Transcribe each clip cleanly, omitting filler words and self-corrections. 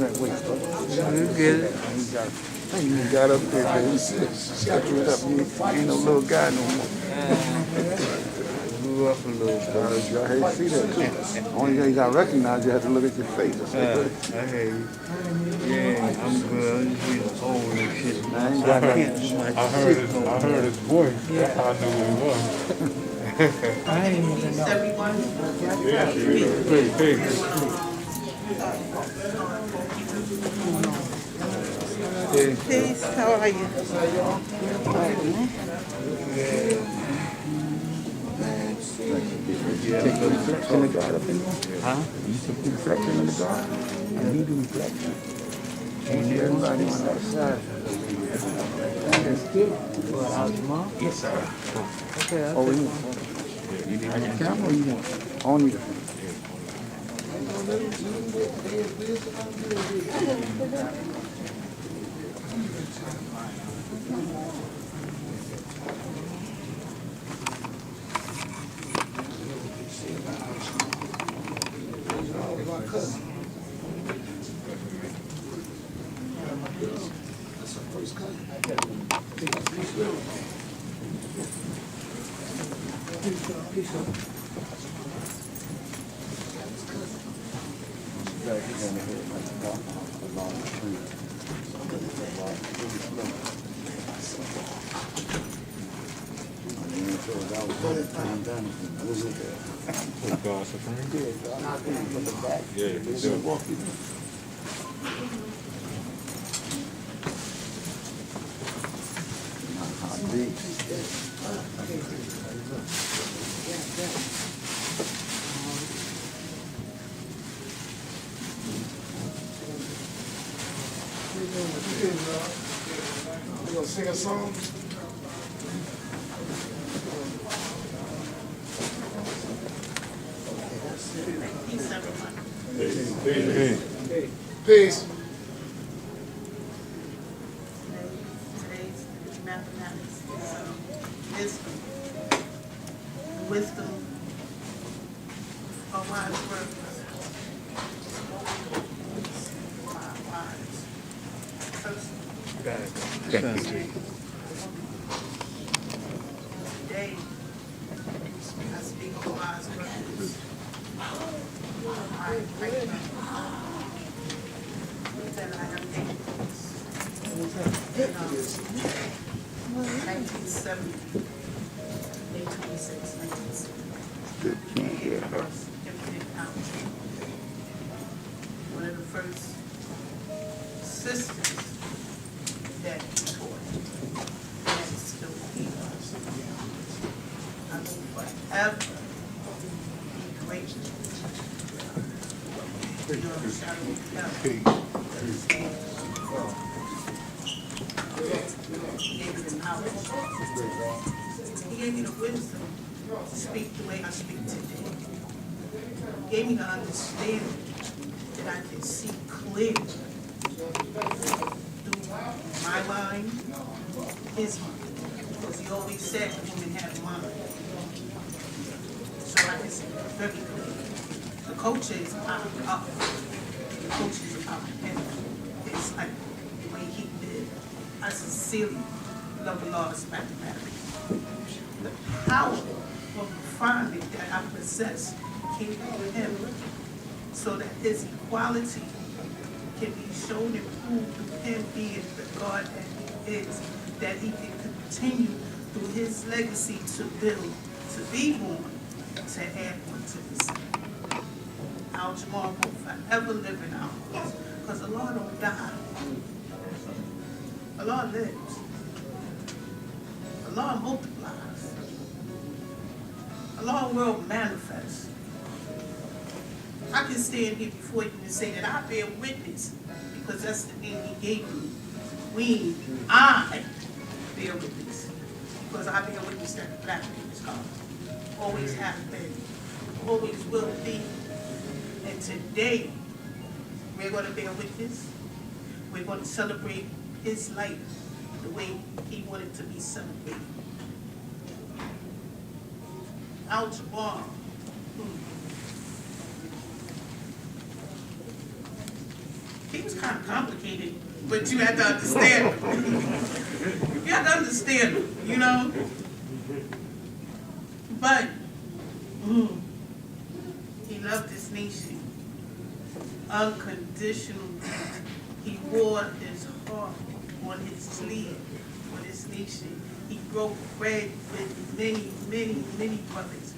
that weight, bro. You get it. I ain't even got up there, man. You see it. Shackled up. You ain't no little guy no more. Move up a little bit. I hate to see that, too. Only thing you got to recognize, you have to look at your face. I hear you. Yeah, I'm good. I'm just getting old and shit. I ain't got nothing. I heard his voice. That's how I knew who he was. I ain't even know. Peace, how are you? Take the reflection of God up in there. Huh? You took the reflection of the God. I need the reflection. Ain't everybody on that side. That's good. What, out tomorrow? Yes, sir. Okay, I'll Oh, take you one. need the camera or you want on you? God supreme. Yeah, he do. You gonna sing a song? Peace, everyone. Peace. Today's mathematics is wisdom of wise words. Wise. Today, I speak of wise words. I pray that I have taken in 1970, May 26, 1970. One of the first systems that he taught, and is still here. I will forever be grateful. Beyond a shadow of doubt. He gave me the knowledge. He gave me the wisdom to speak the way I speak today. He gave me the understanding that I can see clearly through my mind, his mind. Because he always said the woman had a mind. So I can see very clearly. The culture is about up. The culture is about him. It's like the way he did. I sincerely love the Lord's mathematics. The power of refinement that I possess came from him, so that his equality can be shown and proved through him being the God that he is, that he can continue through his legacy to build, to be born, to add on to this. Our Jaamaar will forever live in our hearts, because the Lord don't die. The Lord lives. The Lord multiplies. The Lord will manifest. I can stand here before you and say that I bear witness, because that's the name he gave me. I bear witness, because I bear witness that the black man is God. Always have been, always will be. And today, we're going to bear witness. We're going to celebrate his life the way he wanted to be celebrated. Our Jaamaar, he was kind of complicated, but you had to understand him. You had to understand him, you know? But he loved this nation unconditionally. He wore his heart on his sleeve for this nation. He broke bread with many, many, many brothers,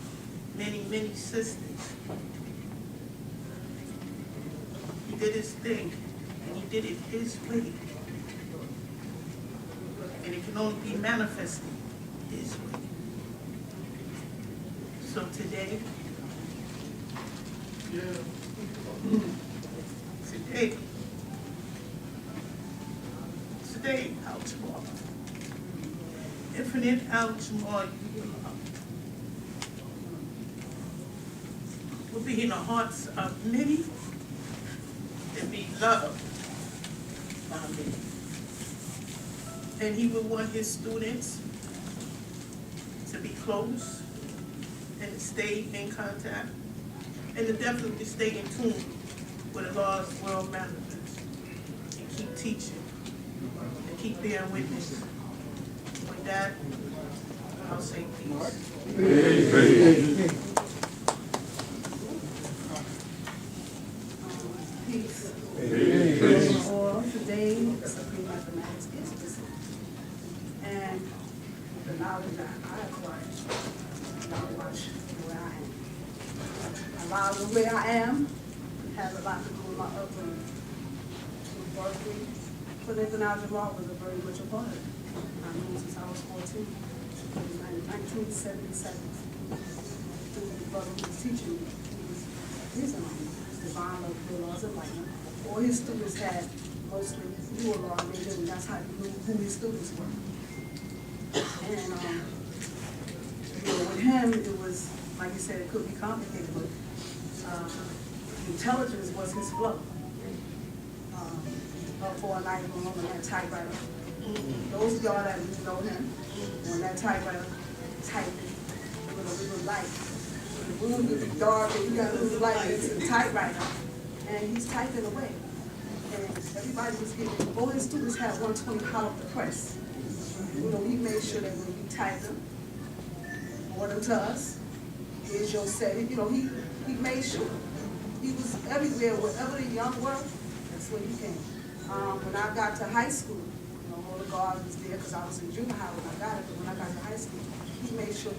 many, many sisters. He did his thing, and he did it his way. And it can only be manifested his way. So today, today, how tomorrow. Infinite out tomorrow, you will be in the hearts of many and be loved by many. And he would want his students to be close and to stay in contact and to definitely stay in tune with the Lord's world manifest and keep teaching and keep bearing witness. With that, I'll say peace. Peace. Peace. For today, Supreme Mathematics is busy. And the knowledge that I acquired, not much where I am. A lot of where I am has a lot to do with my upbringing. Berkeley, Clinical Jaamaar was a very much a part of it. I knew since I was 14, in 1977. The brother who was teaching me, he was his own, divine love, the laws of enlightenment. All his students had mostly knew a law, and they didn't. That's how he knew who his students were. And with him, it was, like you said, it could be complicated, but intelligence was his flow. For a night room on that typewriter. Those of y'all that know him, on that typewriter, typing with a little light. The room gets dark and you got a little light, it's a typewriter, and he's typing away. And everybody was getting, all his students had 120 hot off the press. You know, he made sure that when you type them, forward them to us, here's your set. You know, he made sure. He was everywhere, wherever the young were, that's where he came. When I got to high school, you know, all the guards was there because I was in junior high when I got it, but when I got to high school, he made sure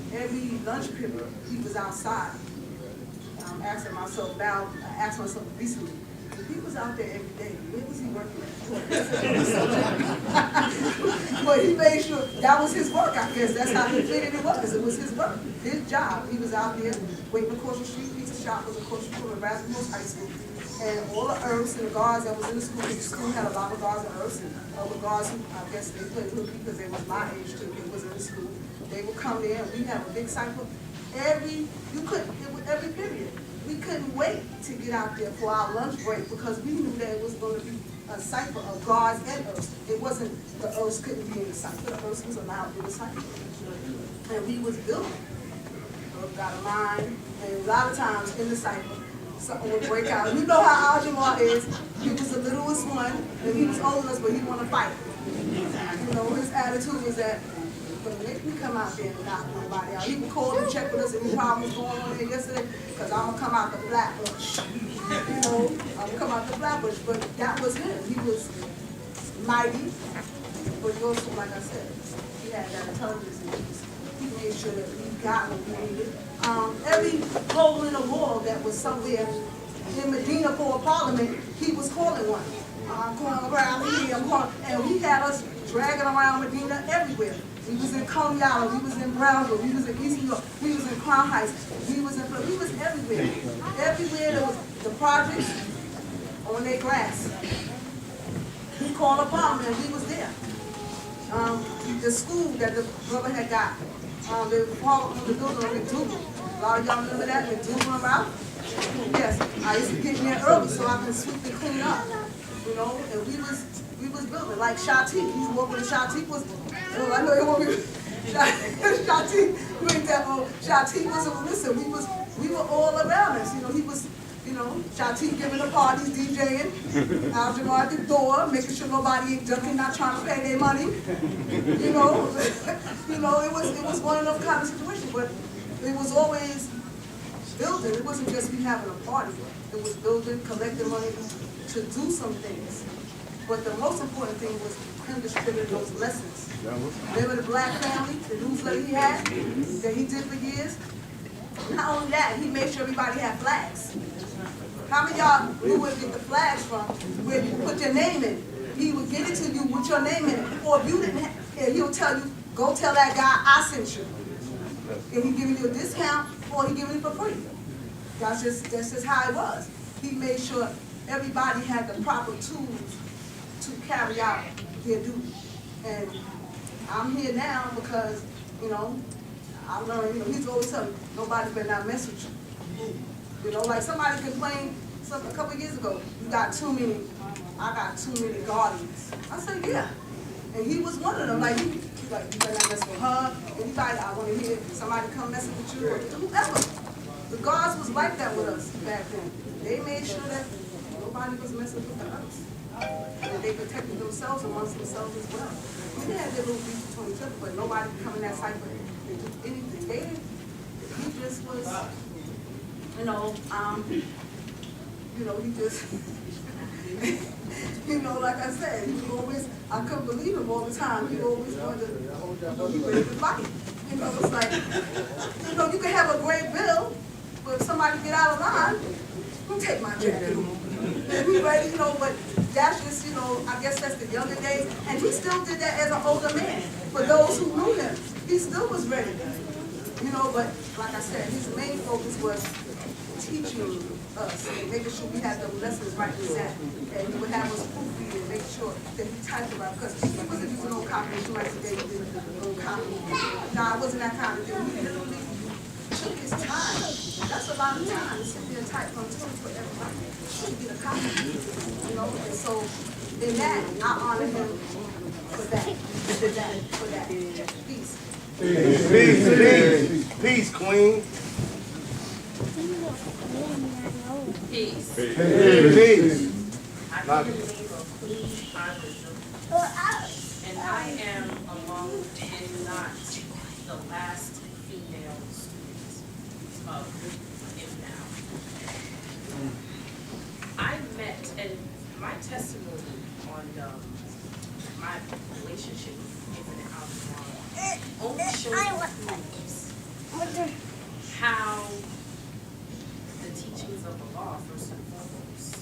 every lunch period, he was outside. I'm asking myself now, I asked myself recently, if he was out there every day, where was he working at? But he made sure that was his work, I guess. That's how he figured it was. It was his work, his job. He was out there waiting across the street. Pizza shop was across the street at Rasmus High School. And all the Earths and the guards that was in the school had a lot of guards and Earths, and other guards who, I guess they played hooky because they was my age too, they was in the school. They would come there and we have a big cycle. Every period. We couldn't wait to get out there for our lunch break because we knew that it was going to be a cycle of guards and Earths. It wasn't the Earths couldn't be in the cycle, the Earths was allowed in the cycle. And we was building. Earth got a mind, and a lot of times in the cycle, something would break out. You know how Jaamaar is. He was the littlest one, and he was older than us, but he wanted to fight. You know, his attitude was that, don't make me come out there and knock nobody out. He would call and check with us any problems going on there yesterday, because I'm going to come out the Flatbush. You know, I'm going to come out the Flatbush, but that was him. He was mighty, but he also, like I said, he had that intelligence, and he made sure that we got what we needed. Every hole in the wall that was somewhere in Medina for a parliament, he was calling one. I'm going around here, and he had us dragging around Medina everywhere. We was in Conyalla, we was in Brownsville, we was in East New York, we was in Crown Heights, we was everywhere. Everywhere there was the projects on their grass. He called a parliament and we was there. The school that the brother had got, they were on the building on McDougal. A lot of y'all remember that, McDougal about? Yes, I used to get in there early so I could sweep and clean up. You know, and we was building like Shati. He was walking, Shati was, I know you want me, Shati, you ain't that old. Shati was, listen, we were all around us. You know, he was, you know, Shati giving the parties, DJing, Jaamaar at the door, making sure nobody ain't ducking, not trying to pay their money. You know, it was one of those kind of situations, but it was always building. It wasn't just me having a party. It was building, collecting money to do some things. But the most important thing was him distributing those lessons. Remember the Black Family, the newsletter he had, that he did for years? Not only that, he made sure everybody had flags. How many of y'all knew where to get the flags from, where you put your name in? He would get it to you with your name in it. Or if you didn't have, he'll tell you, go tell that guy I sent you. And he giving you a discount, or he giving it for free. That's just how it was. He made sure everybody had the proper tools to carry out their duty. And I'm here now because, you know, I learned, he's always telling me, nobody better not mess with you. You know, like somebody complained a couple of years ago, I got too many guardians. I said, yeah. And he was one of them. Like, he's like, you better not mess with her. Anybody, I want to hear somebody come messing with you, or whoever. The guards was like that with us back then. They made sure that nobody was messing with the others. And they protected themselves amongst themselves as well. They had their little beef between each other, but nobody could come in that cypher and do anything. He just was, he just, like I said, he was always, I couldn't believe him all the time. He always wanted to, he ready to fight. It's like, you can have a great bill, but if somebody get out of line, who take my jacket? And we ready, but that's just, I guess that's the younger days. And he still did that as an older man. For those who knew him, he still was ready. But like I said, his main focus was teaching us and making sure we had the lessons right and set. And he would have us proofread and make sure that he typed it right. Because he wasn't using no copy. Somebody said he did no copy. No, it wasn't that kind of thing. He literally took his time. That's a lot of time to sit there and type on Twitter for everybody to get a copy. And so in that, I honor him for that. Peace. Peace, Queen. Peace. Peace. I am the name of Queen and I am among, and not the last female student of now. I met, and my testimony on my relationship with Infinite Algebra only shows how the teachings of the law, first and foremost,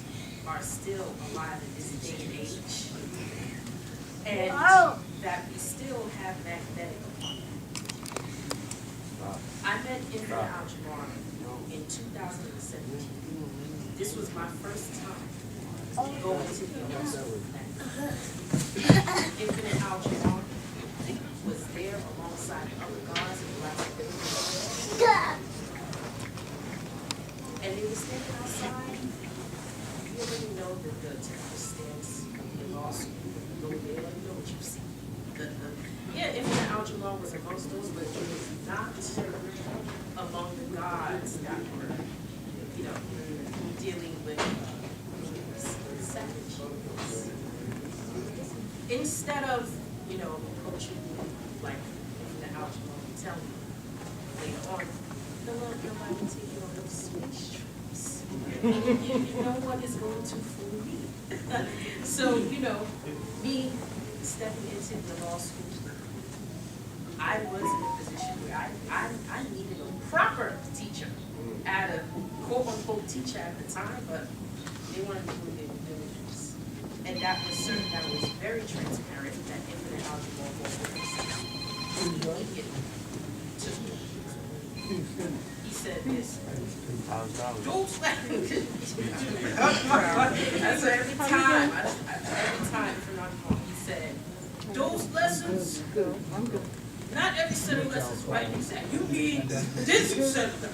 are still alive in this day and age, and that we still have magnetic. I met Infinite Algebra in 2017. This was my first time going to the law school. Infinite Algebra was there alongside other guys and black people. And they were standing outside. You already know that the typical stance of the law school. Go there, let me know what you see. Infinite Algebra was amongst those, but it was not among the gods that were, dealing with savages. Instead of, approaching like Infinite Algebra and telling me later on, nobody will take you on those space trips. You know what is going to fool me. So, me stepping into the law school, I was in a position where I needed a proper teacher. I had a quote-unquote teacher at the time, but they wanted to do their due diligence. And that was certain, that was very transparent, that Infinite Algebra was immediately took me. He said this. Don't so every time from now on, he said, those lessons, not every set of lessons right exact. You need this set of them.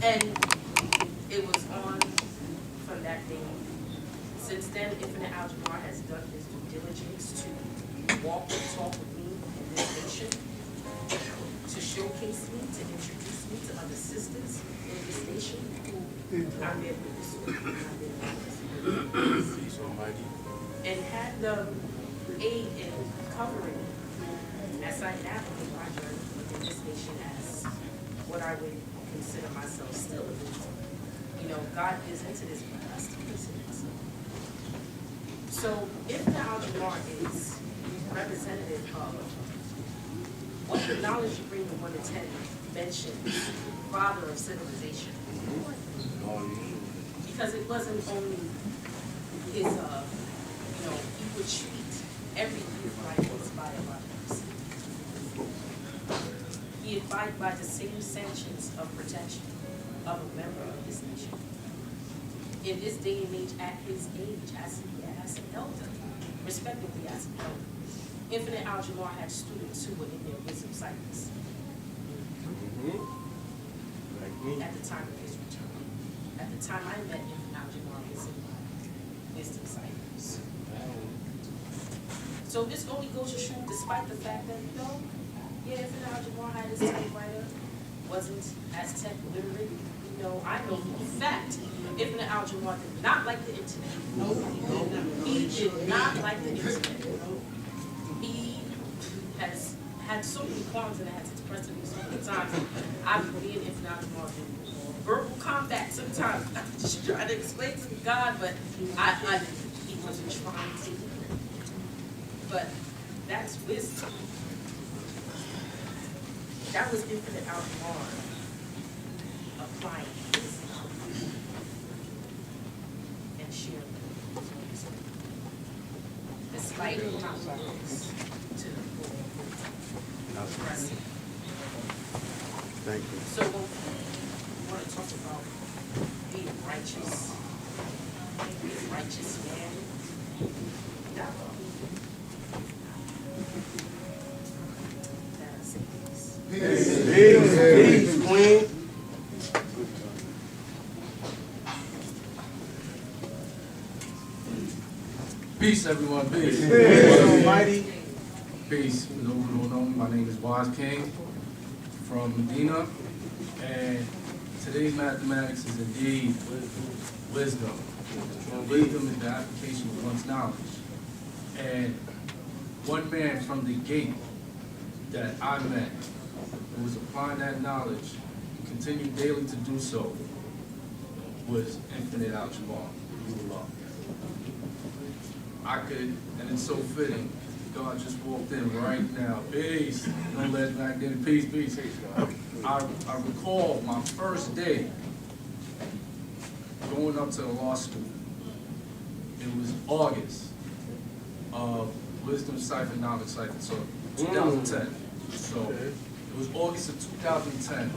And it was on from that day. Since then, Infinite Algebra has done his due diligence to walk and talk with me in this nation. to showcase me, to introduce me to other sisters in this nation who I'm there with this and had them aid in covering as I navigate my journey within this nation as what I would consider myself still a victim. You know, God is into this, but I still consider myself. So if the Jaamaar is representative of what the knowledge you bring to 1 to 10 mentions, father of civilization. Because it wasn't only his, you know, he would treat every youth like was by a lot of person. He abided by the same sanctions of protection of a member of this nation. In this day and age, at his age, as an elder, respectively as an elder, Infinite Jaamaar had students who were in their wisdom cycles at the time of his return. At the time I met Infinite Jaamaar was in my wisdom cycles. So this only goes to show, despite the fact that, you know, yeah, Infinite Jaamaar had his typewriter, wasn't as tech literate. You know, I know for a fact Infinite Jaamaar did not like the internet. He did not like the internet. He has had so many qualms and has expressed to me so many times. I've been Infinite Jaamaar in verbal combat sometimes. I'm just trying to explain to God, but he wasn't trying to. But that's wisdom. That was Infinite Jaamaar applying wisdom and sharing wisdom. Despite conflicts to the oppressive. Thank you. So when we want to talk about being righteous man, that I say this. Peace, Queen. Peace, everyone. Peace. Almighty. Peace. For those who don't know me, my name is Wise King from Medina, and today's mathematics is indeed wisdom. And wisdom is the application of one's knowledge. And one man from the gate that I met who was applying that knowledge and continued daily to do so was Infinite Jaamaar. I could, and it's so fitting, God just walked in right now. Peace. Don't let it back in. Peace, peace. I recall my first day going up to the law school. It was August of Wisdom Cipher, Knowledge Cipher, so 2010. So it was August of 2010.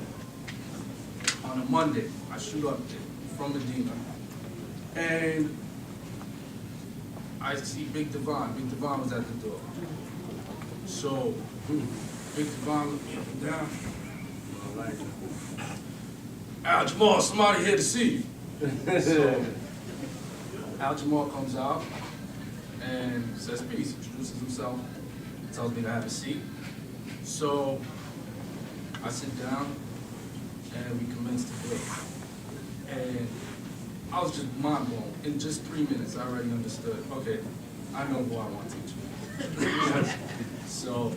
On a Monday, I shoot up there from Medina. And I see Big Devon. Big Devon was at the door. So, Big Devon looked me up and down. Like, Jaamaar, somebody here to see you. So, Jaamaar comes out and says peace, introduces himself, tells me to have a seat. So, I sit down and we commence the day. And I was just mind blown. In just 3 minutes, I already understood. Okay, I know who I want to teach. So,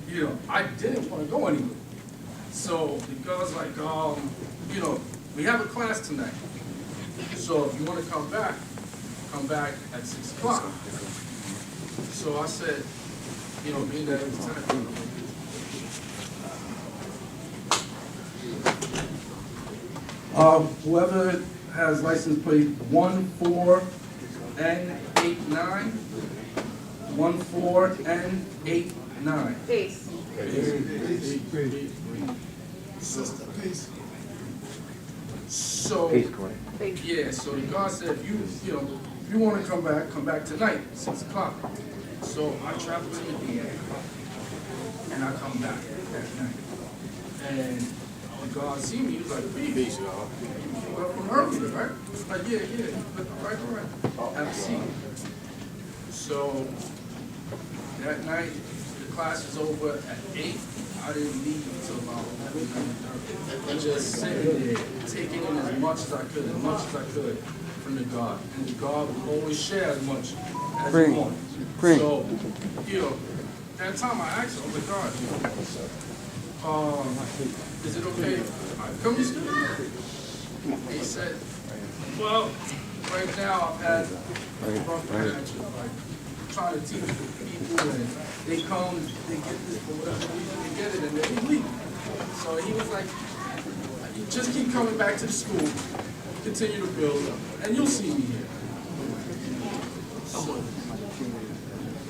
you know, I didn't want to go anywhere. So the girl's like, you know, we have a class tonight. So if you want to come back at 6 o'clock. So I said, you know, being that it was 10 o'clock. Whoever has license plate 14N89, 14N89. Peace. Sister, peace. So, yeah, so the God said, if you want to come back tonight, 6 o'clock. So I travel to Medina, and I come back that night. And when God see me, he was like, peace, y'all. You up from earlier, right? Like, yeah. All right. Have a seat. So that night, the class was over at 8, I didn't leave until about 11:30. Just sitting there, taking in as much as I could from the God. And the God would always share as much as he wanted. So, you know, that time I asked him, I was like, God, is it okay if I come to school? He said, well, right now I've had rough patches, like trying to teach people, and they come, they get this for whatever reason, they get it, and they leave. So he was like, you just keep coming back to the school, continue to build up, and you'll see me here. So,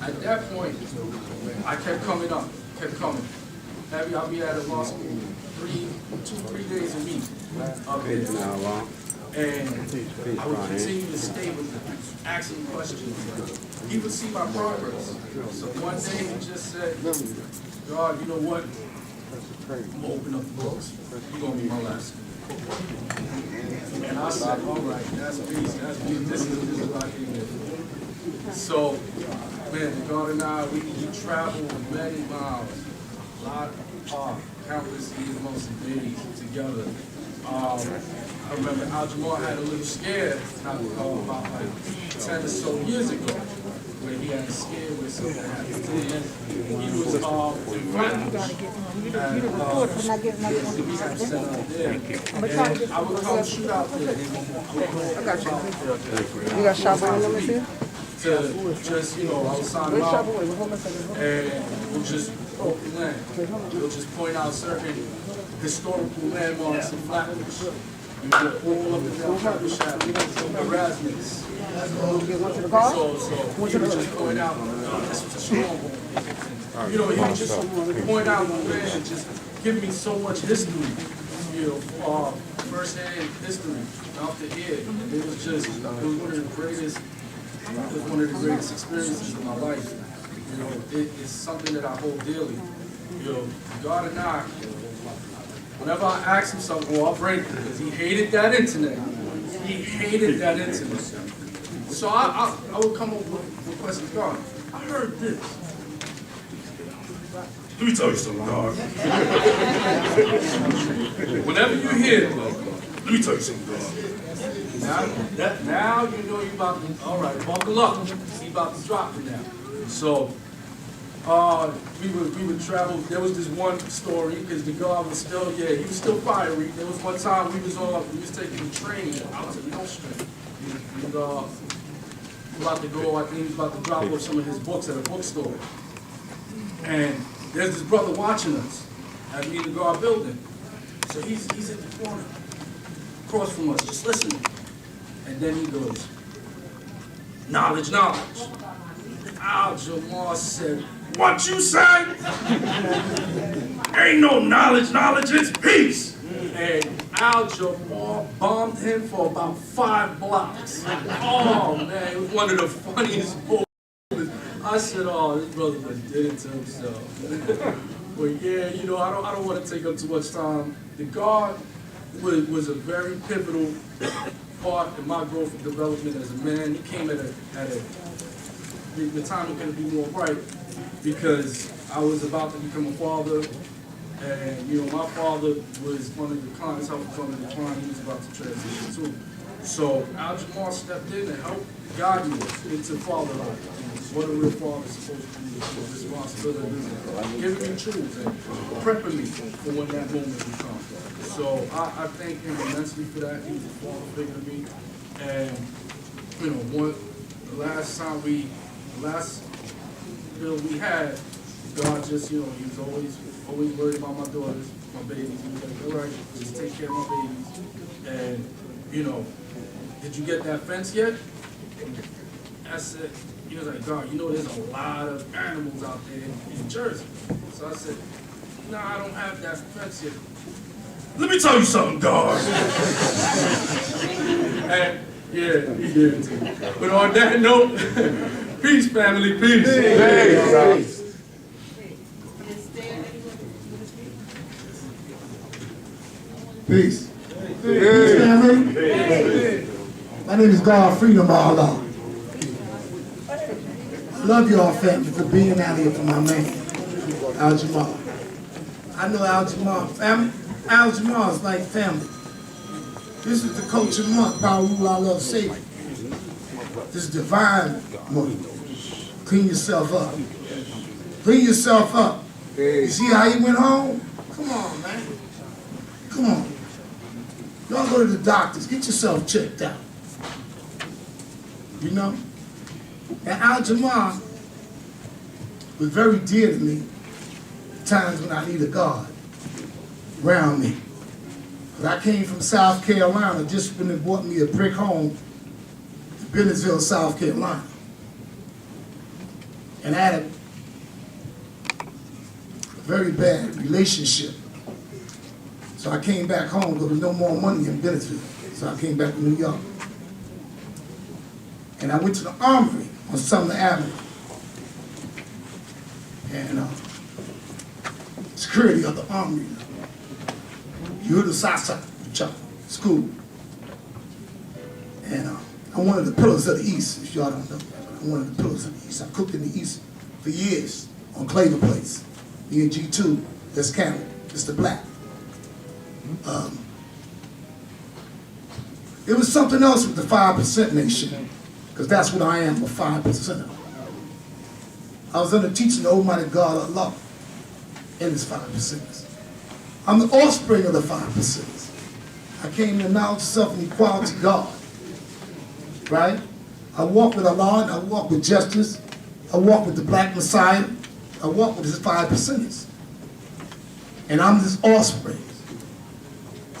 at that point, I kept coming up, kept coming. I'll be at a law school 3 days a week up there. And I would continue to stay with him, asking questions. He would see my progress. So one day he just said, God, you know what? I'm gonna open up the books. You're gonna be my last school. And I said, all right, that's peace, that's peace. This is what I came here for. So, man, God and I, we traveled many miles, a lot of countless years, months and days together. I remember Jaamaar had a little scare about like 10 or so years ago, where he had a scare where something happened to him. He was in front and I would come shoot out there. I got you. You got shop on limits here? To just, I was signing out, and we'll just open land. We'll just point out certain historical landmarks in Flatbush. We go all up and down Flatbush Avenue, Erasmus. So we would just point out, this was a stronghold. He would just point out the land and just give me so much history, first-hand history out the air. It was one of the greatest experiences of my life. It's something that I hold dearly. God and I, whenever I ask him something, I'll break it, because he hated that internet. He hated that internet. So I would come up with questions. God, I heard this. Let me tell you something, God. Whenever you hear it, let me tell you something, God. Now you know you're about to, all right, buckle up. He's about to drop it now. So we would travel. There was this one story, because the God was still, he was still fiery. There was one time we was taking the train out to the Street. He was about to go, I think he was about to drop off some of his books at a bookstore. And there's this brother watching us at me in the guard building. So he's in the corner, across from us, just listening. And then he goes, knowledge, knowledge. Jaamaar said, what you say? Ain't no knowledge, knowledge, it's peace. And Jaamaar bombed him for about 5 blocks. Oh man, it was one of the funniest moments. I said, oh, this brother just did it to himself. But yeah, I don't want to take up too much time. The God was a very pivotal part in my growth and development as a man. He came at the time it couldn't be more right, because I was about to become a father, and my father was one of the clients, helped from the decline. He was about to transition too. So Jaamaar stepped in and helped guide me into fatherhood. What a real father is supposed to do, responsibility, giving me tools and prepping me for when that moment would come. So I thank him immensely for that. He was a father figure to me. And the last bill we had, God just, he was always worried about my daughters, my babies. He was like, all right, just take care of my babies. And, did you get that fence yet? I said, he was like, God, there's a lot of animals out there in Jersey. So I said, no, I don't have that fence yet. Let me tell you something, God. And yeah, he gave it to me. But on that note, peace, family, peace. Peace. Peace. Peace, family. Peace. My name is God Freedom Allah. Love y'all, family, for being out here for my man. Al Jaamaar. I know Al Jaamaar. Al Jaamaar is like family. This is the culture month, Power Rule I Love Savior. This is divine month. Clean yourself up. Clean yourself up. You see how he went home? Come on, man. Come on. Y'all go to the doctors. Get yourself checked out. You know? And Al Jaamaar was very dear to me at times when I needed God around me. But I came from South Carolina just when they bought me a brick home in Bennettsville, South Carolina. And I had a very bad relationship. So I came back home because there was no more money in Bennettsville. So I came back to New York. And I went to the Armory on Sumner Avenue. And security of the Armory. You heard of SACKMAN school. And I'm one of the pillars of the East, if y'all don't know. I'm one of the pillars of the East. I cooked in the East for years on Claver Place. Me and G2, that's Cameron, Mr. Black. It was something else with the 5% nation, because that's what I am, a 5%er. I was under teaching the Almighty God Allah and his 5%ers. I'm the offspring of the 5%ers. I came to acknowledge self-equality God, right? I walk with Allah, and I walk with justice. I walk with the Black Messiah. I walk with his 5%ers. And I'm this offspring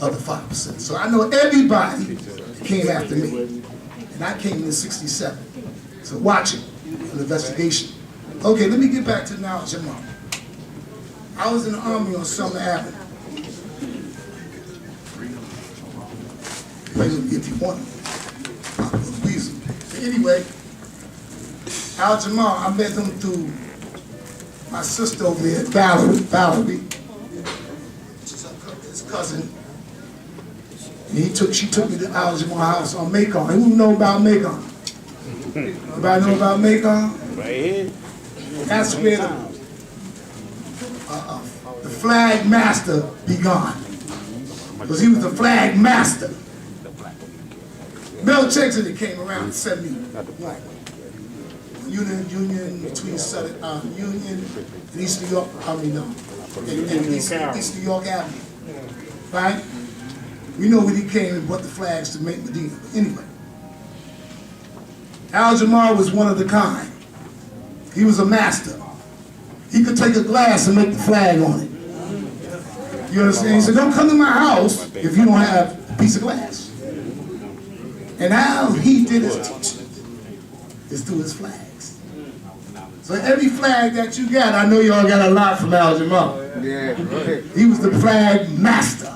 of the 5%. So I know everybody came after me. And I came in '67. So watch it, an investigation. Okay, let me get back to now, Jaamaar. I was in the Army on Sumner Avenue. Play with me if you want. Anyway, Al Jaamaar, I met him through my sister over there, Valerie, which is his cousin. And she took me to Al Jaamaar house on Mecca. Who know about Mecca? Everybody know about Mecca? Right here. That's where the flag master began. Because he was the flag master. Mel Jackson came around in 71. Union between Union and East New York, and East New York Avenue. Right? We know when he came and brought the flags to make Medina. But anyway, Al Jaamaar was one of the kind. He was a master. He could take a glass and make the flag on it. You understand? He said, don't come to my house if you don't have a piece of glass. And how he did his teaching is through his flags. So every flag that you got, I know y'all got a lot from Al Jaamaar. Yeah, right. He was the flag master.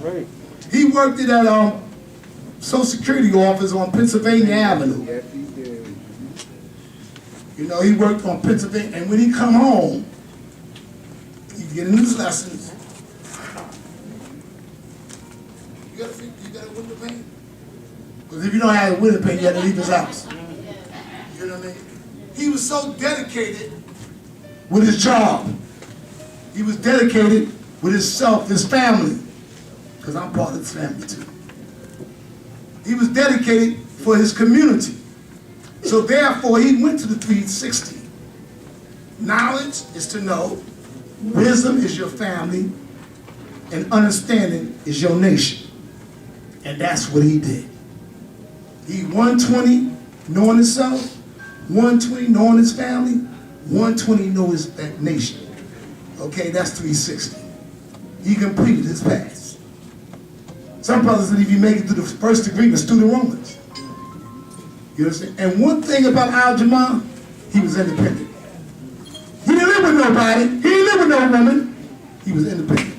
Right. He worked at that Social Security office on Pennsylvania Avenue. Yes, he did. You know, he worked on Pennsylvania, and when he come home, he'd get in his lessons. You got a window pane? Because if you don't have a window pane, you got to leave his house. You know what I mean? He was so dedicated with his job. He was dedicated with himself, his family. Because I'm part of his family too. He was dedicated for his community. So therefore, he went to the 360. Knowledge is to know, wisdom is your family, and understanding is your nation. And that's what he did. He 120, knowing himself, 120, knowing his family, 120, know his nation. Okay, that's 360. He completed his path. Some brothers said if you make it to the first degree, let's do the Romans. You understand? And one thing about Al Jaamaar, he was independent. He didn't live with nobody. He didn't live with no woman. He was independent.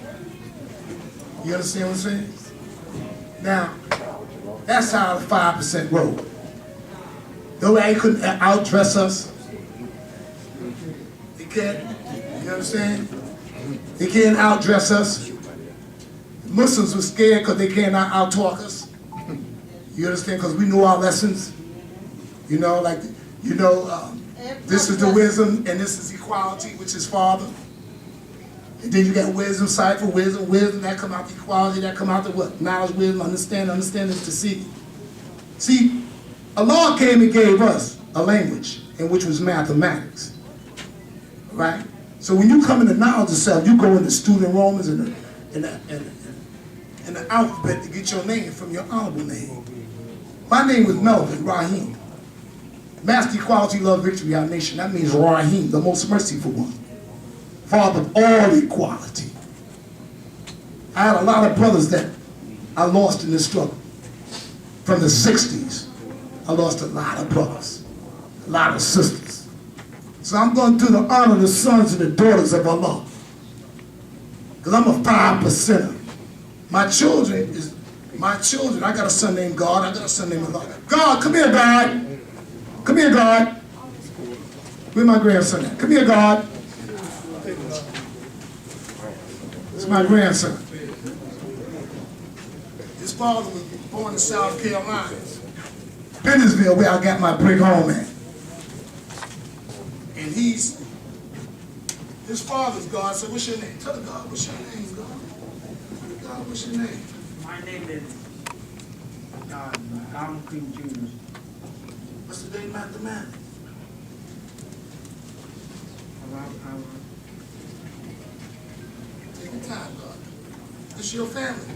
You understand what I'm saying? Now, that's how the 5% roll. Nobody couldn't outdress us. They can't. You understand? They can't outdress us. Muslims were scared because they cannot out-talk us. You understand? Because we know our lessons. You know, like, you know, this is the wisdom and this is equality, which is Father. And then you got wisdom, cipher, wisdom, that come out the equality, that come out the what? Knowledge, wisdom, understanding is to see. See, Allah came and gave us a language, in which was mathematics, right? So when you come into knowledge of self, you go into student Romans and the alphabet to get your name from your honorable name. My name was Melvin Rahim. Master equality, love, victory, our nation. That means Rahim, the most merciful one. Father of all equality. I had a lot of brothers that I lost in this struggle. From the 60s, I lost a lot of brothers, a lot of sisters. So I'm going to do the honor of the sons and the daughters of Allah. Because I'm a 5%er. My children, I got a son named God, I got a son named Allah. God, come here, God. Come here, God. Where's my grandson at? Come here, God. It's my grandson. His father was born in South Carolina, Bennettsville, where I got my brick home at. And his father's God said, what's your name? Tell the God, what's your name, God? Tell the God, what's your name? My name is King Jr. What's the name of mathematics? Take your time, God. This is your family.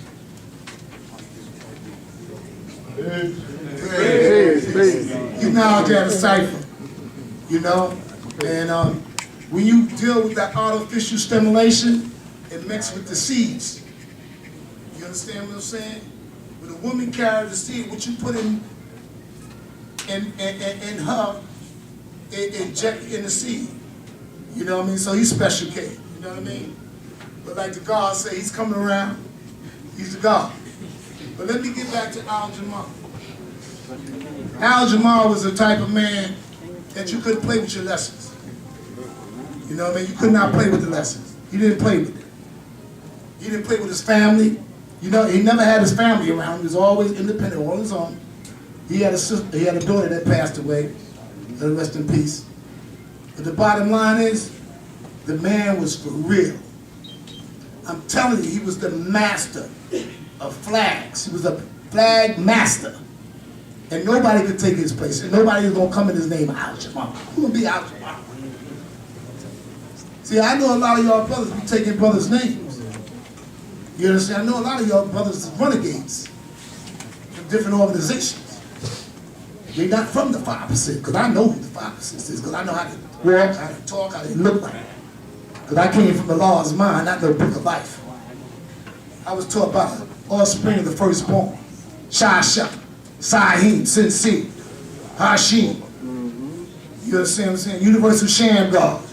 You know how to cipher, you know? And when you deal with that artificial stimulation, it mixes with the seeds. You understand what I'm saying? When a woman carries the seed, what you put in her, it inject in the seed. You know what I mean? So he's special K. You know what I mean? But like the God say, he's coming around. He's the God. But let me get back to Jaamaar. Jaamaar was the type of man that you couldn't play with your lessons. You know what I mean? You could not play with the lessons. He didn't play with it. He didn't play with his family. You know, he never had his family around. He was always independent on his own. He had a sister, he had a daughter that passed away. Let her rest in peace. But the bottom line is, the man was for real. I'm telling you, he was the master of flags. He was a flag master. And nobody could take his place. And nobody was going to come in his name, Jaamaar. Who's going to be Jaamaar? See, I know a lot of y'all brothers be taking brothers' names. You understand? I know a lot of y'all brothers are renegades from different organizations. They're not from the 5%, because I know who the 5% is, because I know how to walk, how to talk, how they look like. Because I came from the Lord's mind, not the book of life. I was taught by offspring of the firstborn. Shasha, Sahim, Sincere, Rasheen. You understand what I'm saying? Universal Sham God.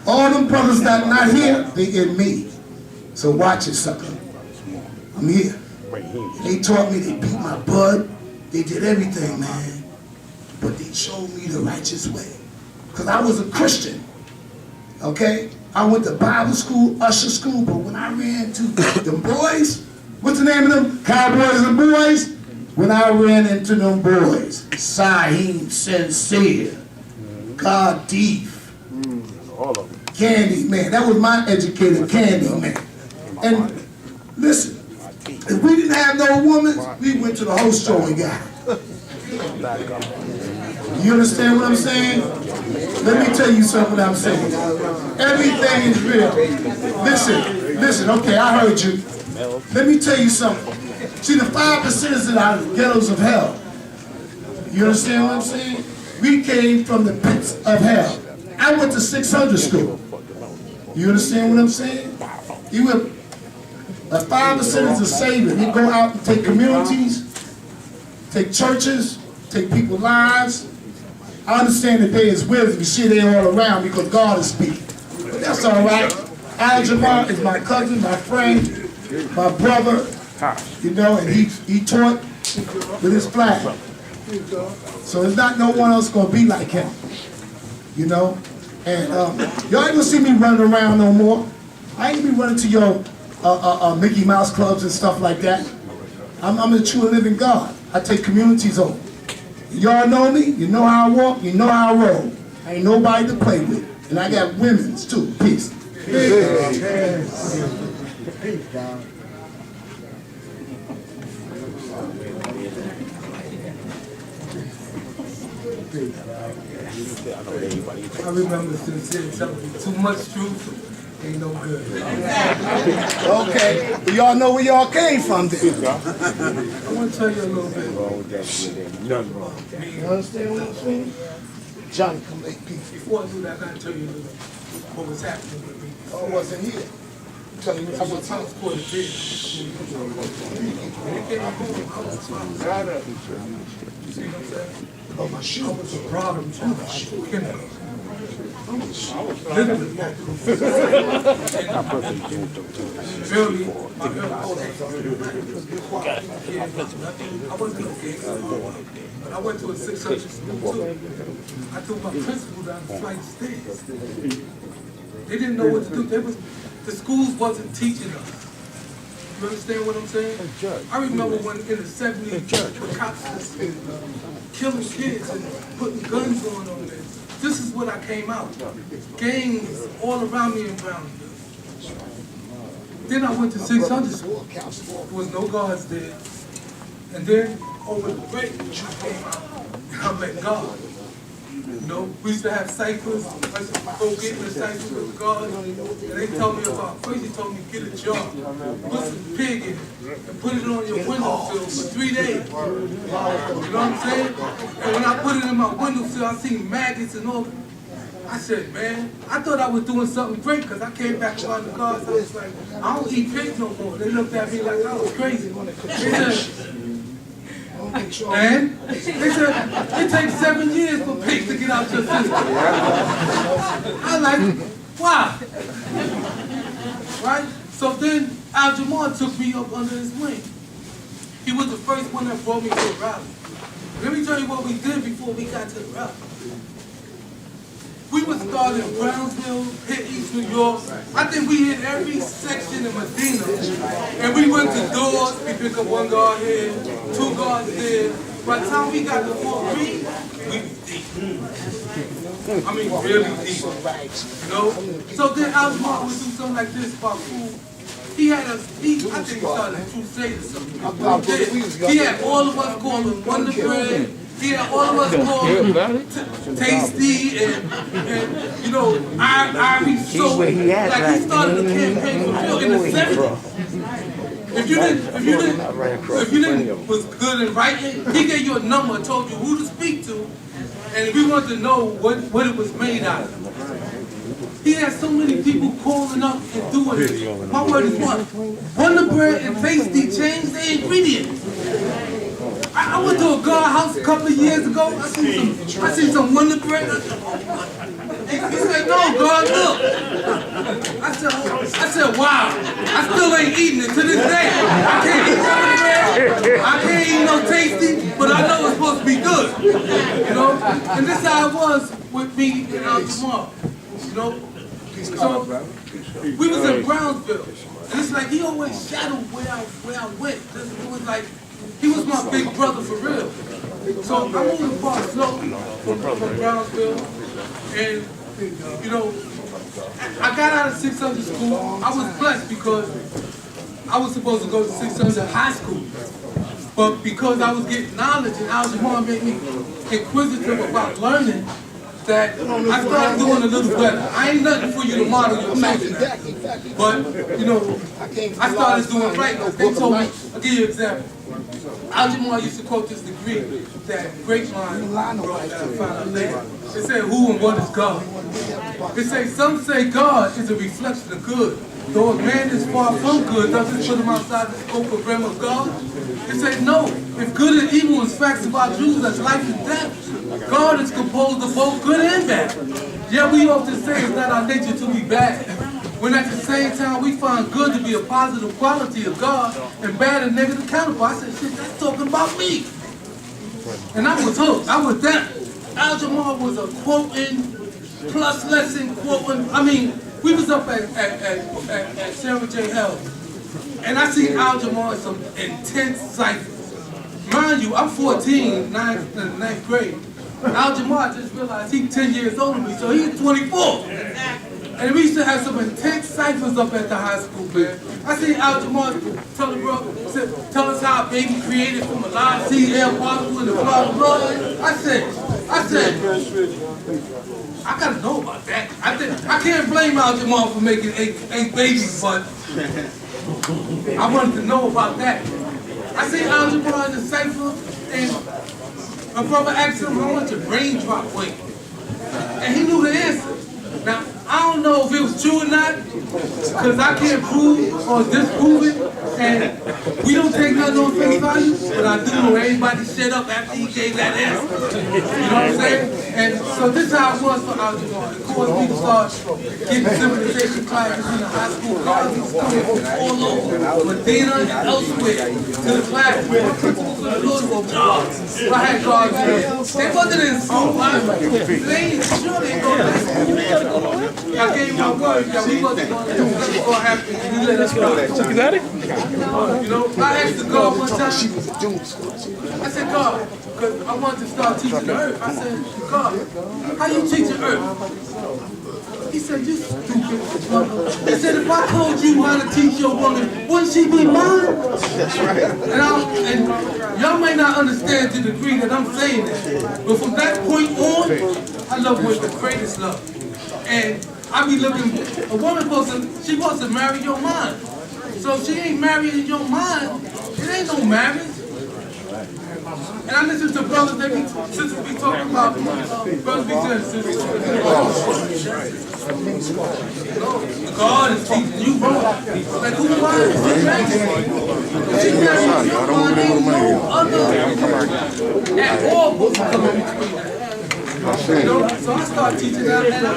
All them brothers that not here, they in me. So watch it, sucker. I'm here. And they taught me, they beat my butt. They did everything, man. But they showed me the righteous way. Because I was a Christian. Okay? I went to Bible school, usher school, but when I ran to them boys, what's the name of them? Cowboys and boys? When I ran into them boys, Sahim, Sincere, God Thief, Candy Man. That was my educated Candy Man. And listen, if we didn't have no woman, we went to the host show and got her. You understand what I'm saying? Let me tell you something I'm saying. Everything is real. Listen, okay, I heard you. Let me tell you something. See, the 5% is in our ghettos of hell. You understand what I'm saying? We came from the pits of hell. I went to 600 school. You understand what I'm saying? You were, a 5% is a savior. He go out and take communities, take churches, take people's lives. I understand that there is wisdom. You see they all around because God is speaking. But that's all right. Jaamaar is my cousin, my friend, my brother, you know, and he taught with his flag. So there's not no one else going to be like him, you know. And y'all ain't going to see me running around no more. I ain't going to be running to your Mickey Mouse clubs and stuff like that. I'm a true living God. I take communities over. Y'all know me, you know how I walk, you know how I roll. I ain't nobody to play with. And I got women's too, peace. Peace, God. I remember Sincere telling me too much truth ain't no good. Okay, well, y'all know where y'all came from then. I want to tell you a little bit. You understand what I'm saying? Johnny, come make peace. Before I do that, I got to tell you a little what was happening with me. Oh, I wasn't here. Tell me I was transported here. When it came home, I was fine. You see what I'm saying? Oh, my shoe. I was a problem child. Literally, really, I wasn't okay. But I went to a 600 school too. I threw my principal down the flight of stairs. They didn't know what to do. The schools wasn't teaching us. You understand what I'm saying? I remember when in the 70s, when cops was killing kids and putting guns on them. This is what I came out. Gangs all around me in Brownsville. Then I went to 600 school. There was no guards there. And then over the break, I came out and I met God. You know, we used to have ciphers. I used to go get in the ciphers with the guards. And they told me about, first he told me get a jar, put some pig in it, and put it on your windowsill for 3 days. You know what I'm saying? And when I put it in my windowsill, I seen maggots and all. I said, man, I thought I was doing something great because I came back around the guards. I was like, I don't eat pigs no more. They looked at me like I was crazy. They said, and they said, it takes 7 years for pigs to get out your system. I was like, wow. Right? So then Jaamaar took me up under his wing. He was the first one that brought me to a rally. Let me tell you what we did before we got to the rally. We would start in Brownsville, hit East New York. I think we hit every section in Medina. And we went to doors, we picked up 1 guard here, 2 guards there. By the time we got to Fort Greene, we was deep. I mean, really deep. You know? So then Jaamaar would do something like this about food. He had I think he started a crusade or something. He had all of us calling Wonder Bread. He had all of us called Tasty and you know, Irish soap. Like he started a campaign for real in the 70s. If you didn't was good in writing, he gave you a number and told you who to speak to, and if we wanted to know what it was made out of. He had so many people calling up and doing it. My word is what? Wonder Bread and Tasty changed the ingredients. I went to a guardhouse a couple of years ago. I seen some Wonder Bread. He said, no, God, look. I said, wow. I still ain't eating it to this day. I can't eat Wonder Bread. I can't eat no Tasty, but I know it's supposed to be good. You know? And this is how it was with me and Jaamaar. You know? So we was in Brownsville. And it's like he always shadowed where I went. It was like he was my big brother for real. So I moved to Park Slope from Brownsville, and you know, I got out of 600 school. I was blessed because I was supposed to go to 600 high school, but because I was getting knowledge and Jaamaar made me inquisitive about learning, that I started doing a little better. I ain't nothing for you to model your children at. But, you know, I started doing right. They told me, I'll give you an example. Jaamaar used to quote this degree that Grapevine wrote that I found out later. It said, who and what is God? It says, some say God is a reflection of good. Though a man is far from good, does it put him outside the scope of realm of God? It says, no. If good and evil is facts about Jews as life and death, God is composed of both good and bad. Yet we often say it's not our nature to be bad, when at the same time we find good to be a positive quality of God and bad a negative counterpart. I said, shit, that's talking about me. And I was hooked. I was down. Jaamaar was a quoting, plus lesson quoting. I mean, we was up at Sarah J. Hell, and I see Jaamaar in some intense ciphers. Mind you, I'm 14, ninth grade. Jaamaar just realized he's 10 years older than me, so he's 24. And we used to have some intense ciphers up at the high school, man. I seen Jaamaar tell the brother, tell us how a baby created from a live seed air particle in the blah blah. I said, I gotta know about that. I can't blame Jaamaar for making eight babies, but I wanted to know about that. I seen Jaamaar in the cipher, and my brother asked him how much a raindrop weight, and he knew the answer. Now, I don't know if it was true or not, because I can't prove or disprove it, and we don't take nothing on face value, but I do know everybody shut up after he gave that answer. You know what I'm saying? And so this is how it was for Jaamaar. Of course, we started getting civilization classes in the high school. Colleges coming from all over Medina and elsewhere to the class. My principals were little jobs. I had guards there. They wasn't in school. They sure they go to school. I gave my word that we wasn't going to do what's going to happen, and he let us go. You got it? You know, I asked the God one time, I said, God, because I wanted to start teaching the earth. I said, God, how you teaching earth? He said, you stupid mother. He said, if I told you how to teach your woman, wouldn't she be mine? That's right. And y'all may not understand to the degree that I'm saying that, but from that point on, I love her with the greatest love. And I be looking, a woman she supposed to marry your mind. So if she ain't marrying your mind, it ain't no marriage. And I listen to brothers that sisters be talking about, brothers be saying, sisters, God is teaching you wrong. Like, who wise? She married your mind, ain't no other at all supposed to come in between that. You know, so I started teaching that, and I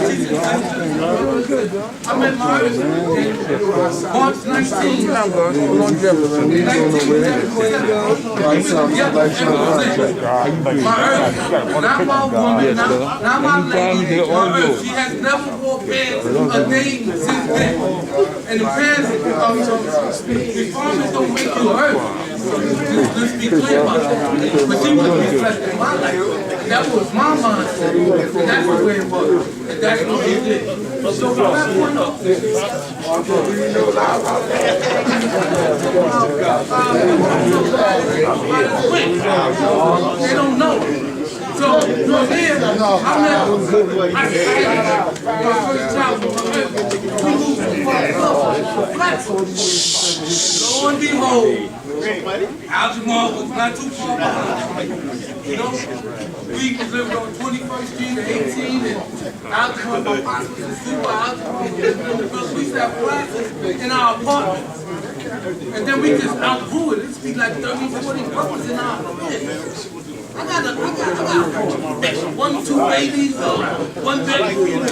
teaching sisters. I met my earth in March 19. My earth, not my woman, not my lady, my earth. She has never wore pants a day since then. And the pants, the farmers don't make you earth. Let's be clear about that. But she was reflecting my life. That was my mindset. And that's the way it was. And that's what he did. So from that point on, they don't know. So from here, I had my first child. We moved from Flat. Lo and behold, Jaamaar was not too far behind. You know, we was living on 21st Street at 18, and Jaamaar, my pops was in super Jaamaar. We used to have classes in our apartments. And then we just outgrew it. It's be like 30, 40 brothers in our apartment. I got 1, 2 babies, one baby. And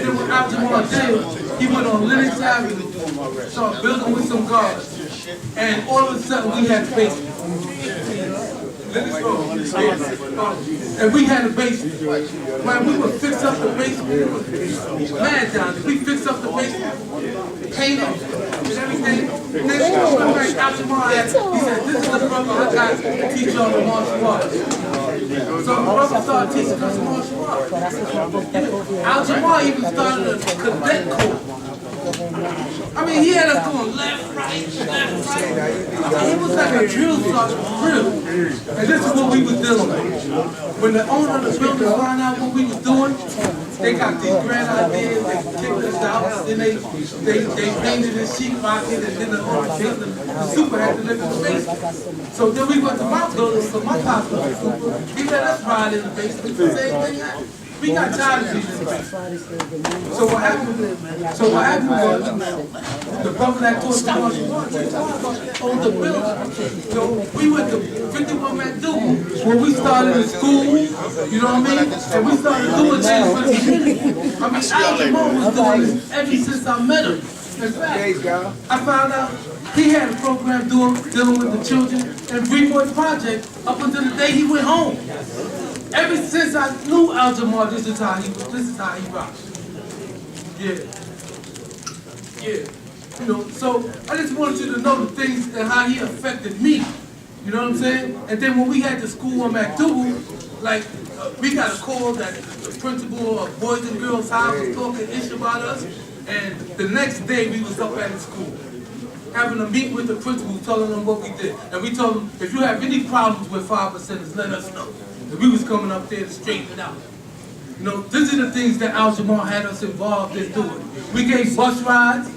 then when Jaamaar did, he went on Lennox Avenue, started building with some guards, and all of a sudden we had a basement. And we had a basement. Man, we would fix up the basement. Mad down there. We fixed up the basement, painted and everything. And then Jaamaar, he said, this is the brother I got to teach y'all the martial arts. So my brother started teaching us martial arts. Jaamaar even started a cadet corps. I mean, he had us going left, right, left, right. I mean, he was like a drill sergeant, real. And this is what we was dealing with. When the owner of the building found out what we was doing, they got these grand ideas, they kicked us out, then they painted this sheet rocket, and then the owner built the super had to live in the basement. So then we went to my building, so my pop was the super. He let us ride in the basement, the same thing happened. We got tired of these. So what happened was, the brother that taught the martial arts owned the building. So we went to 51 McDougal, when we started in school, you know what I mean? And we started doing things for the community. I mean, Jaamaar was doing this ever since I met him. In fact, I found out he had a program dealing with the children in Greenwood Project up until the day he went home. Ever since I knew Jaamaar, this is how he rocks. Yeah. You know, so I just wanted you to know the things and how he affected me. You know what I'm saying? And then when we had the school on McDougal, Like, we got a call that the principal of Boys and Girls High was talking ish about us, and the next day we was up at the school, having a meet with the principal, telling them what we did. And we told them, if you have any problems with 5%, let us know. And we was coming up there to straighten it out. You know, these are the things that Al Jamal had us involved in doing. We gave bus rides.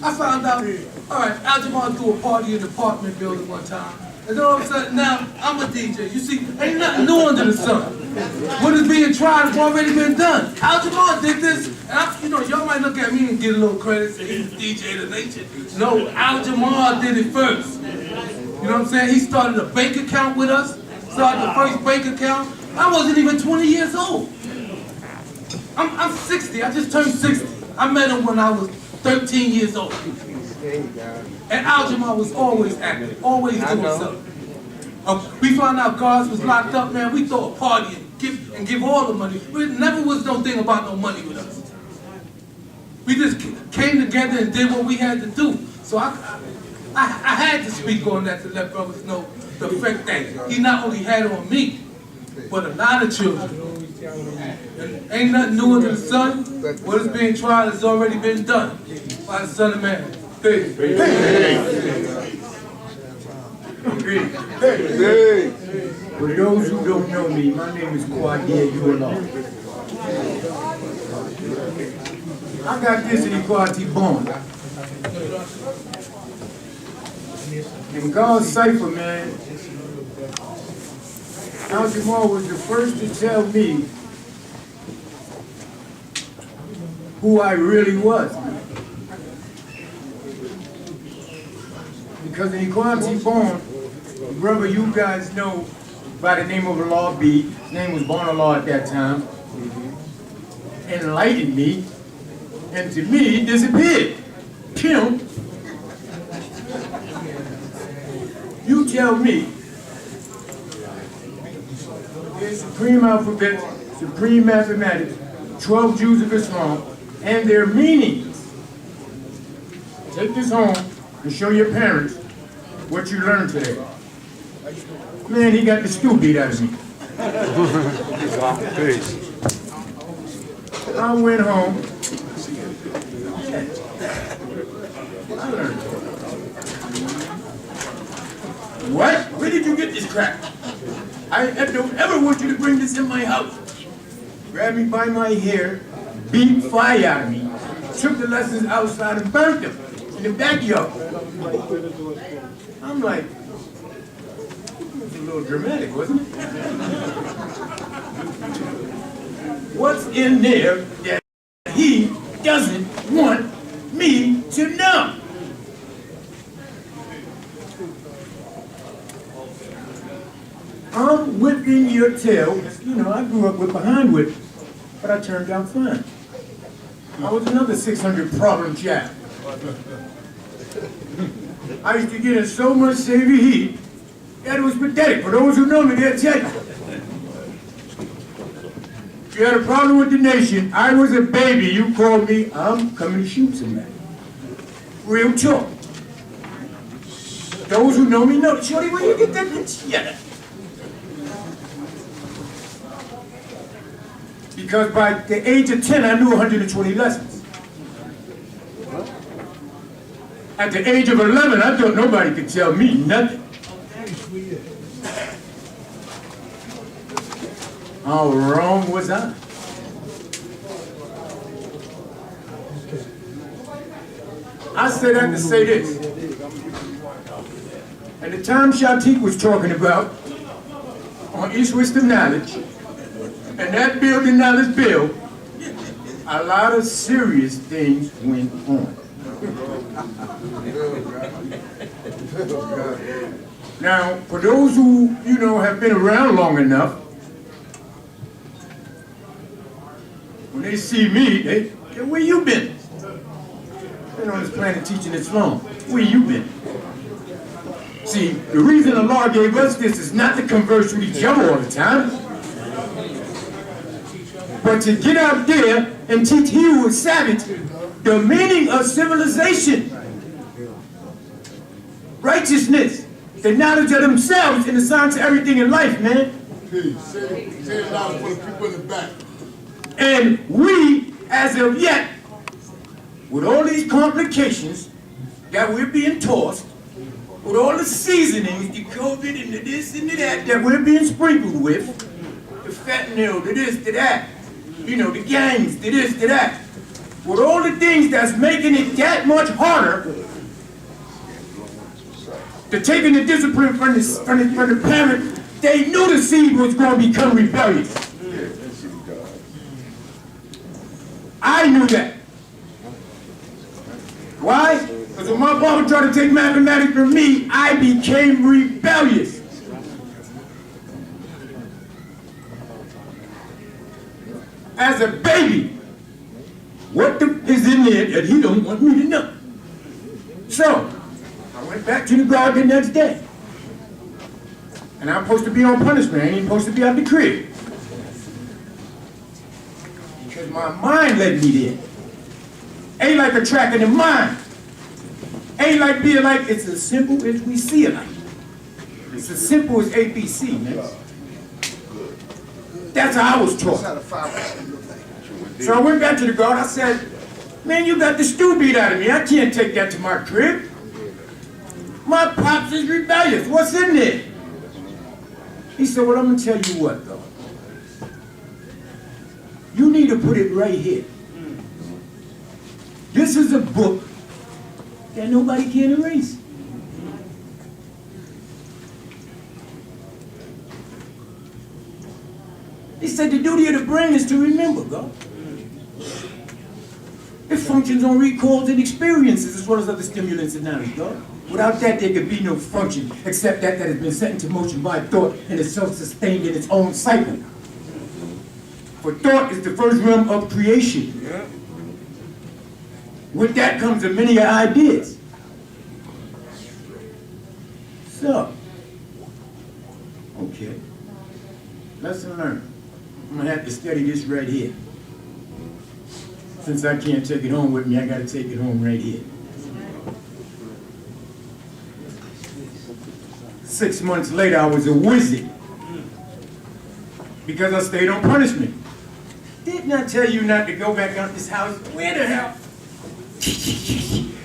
I found out, all right, Al Jamal threw a party in the apartment building one time. And then all of a sudden, now, I'm a DJ. You see, ain't nothing new under the sun. What is being tried has already been done. Al Jamal did this, and you know, y'all might look at me and get a little credit, say he's DJ of the nation. No, Al Jamal did it first. You know what I'm saying? He started a bank account with us, started the first bank account. I wasn't even 20 years old. I'm 60, I just turned 60. I met him when I was 13 years old. And Al Jamal was always active, always doing something. We found out guards was locked up, man. We throw a party and give all the money. There never was no thing about no money with us. We just came together and did what we had to do. So I had to speak on that to let brothers know the effect that he not only had on me, but a lot of children. And ain't nothing new under the sun. What is being tried has already been done by the Son of Man. Peace. Hey. For those who don't know me, my name is Quadia Yuala. I got this inequality born. In God's cipher, man, Al Jamal was the first to tell me who I really was. Because in Equality Born, the brother you guys know by the name of Law B, his name was Bonalaw at that time, enlightened me, and to me, he disappeared. Pimp. You tell me, there's supreme alphabet, supreme mathematics, 12 Jews of Islam, and their meanings. Take this home and show your parents what you learned today. Man, he got the stew beat out of me. I went home. I learned. What? Where did you get this crap? I don't ever want you to bring this in my house. Grabbed me by my hair, beat fire out of me, took the lessons outside and burnt them in the backyard. I'm like, it was a little dramatic, wasn't it? What's in there that he doesn't want me to know? I'm whipping your tail. You know, I grew up with behind whip, but I turned out fine. I was another 600 problem child. I used to get in so much savvy heat that it was pathetic. For those who know me, they'll tell you. If you had a problem with the nation, I was a baby. You called me, I'm coming to shoot somebody. Real talk. Those who know me know. Shorty, where you get that bitch? Yeah. Because by the age of 10, I knew 120 lessons. At the age of 11, I thought nobody could tell me nothing. How wrong was I? I said that to say this. At the time Shatik was talking about on East Wisdom Knowledge, and that building knowledge bill, a lot of serious things went on. Now, for those who, you know, have been around long enough, when they see me, they where you been? Been on this planet teaching Islam. Where you been? See, the reason Allah gave us this is not to converse with each other all the time, but to get out there and teach he who is savage the meaning of civilization, righteousness, the knowledge of themselves, and the science of everything in life, man. Please, say it loud for the people in the back. And we, as of yet, with all these complications that we're being tossed, with all the seasonings, the COVID and the this and the that we're being sprinkled with, the fentanyl, the this, the that, you know, the gangs, the this, the that, with all the things that's making it that much harder to taking the discipline from the parent, they knew the seed was going to become rebellious. I knew that. Why? Because when my father tried to take mathematics from me, I became rebellious. As a baby, what is in there that he don't want me to know? So, I went back to the guard the next day. And I'm supposed to be on punishment. I ain't supposed to be out the crib. Because my mind led me there. Ain't like a track in the mind. Ain't like being like, it's as simple as we see it like. It's as simple as ABC, man. That's how I was taught. So I went back to the guard, I said, man, you got the stew beat out of me. I can't take that to my crib. My pops is rebellious. What's in there? He said, well, I'm going to tell you what, though. You need to put it right here. This is a book that nobody can erase. He said the duty of the brain is to remember, God. It functions on recalls and experiences as well as other stimulants and knowledge, God. Without that, there could be no function except that has been set into motion by thought and is self-sustained in its own cycle. For thought is the first realm of creation. With that comes a many ideas. So, okay, lesson learned. I'm gonna have to study this right here. Since I can't take it home with me, I gotta take it home right here. 6 months later, I was a wizard. Because I stayed on punishment. Didn't I tell you not to go back out this house? Where the hell?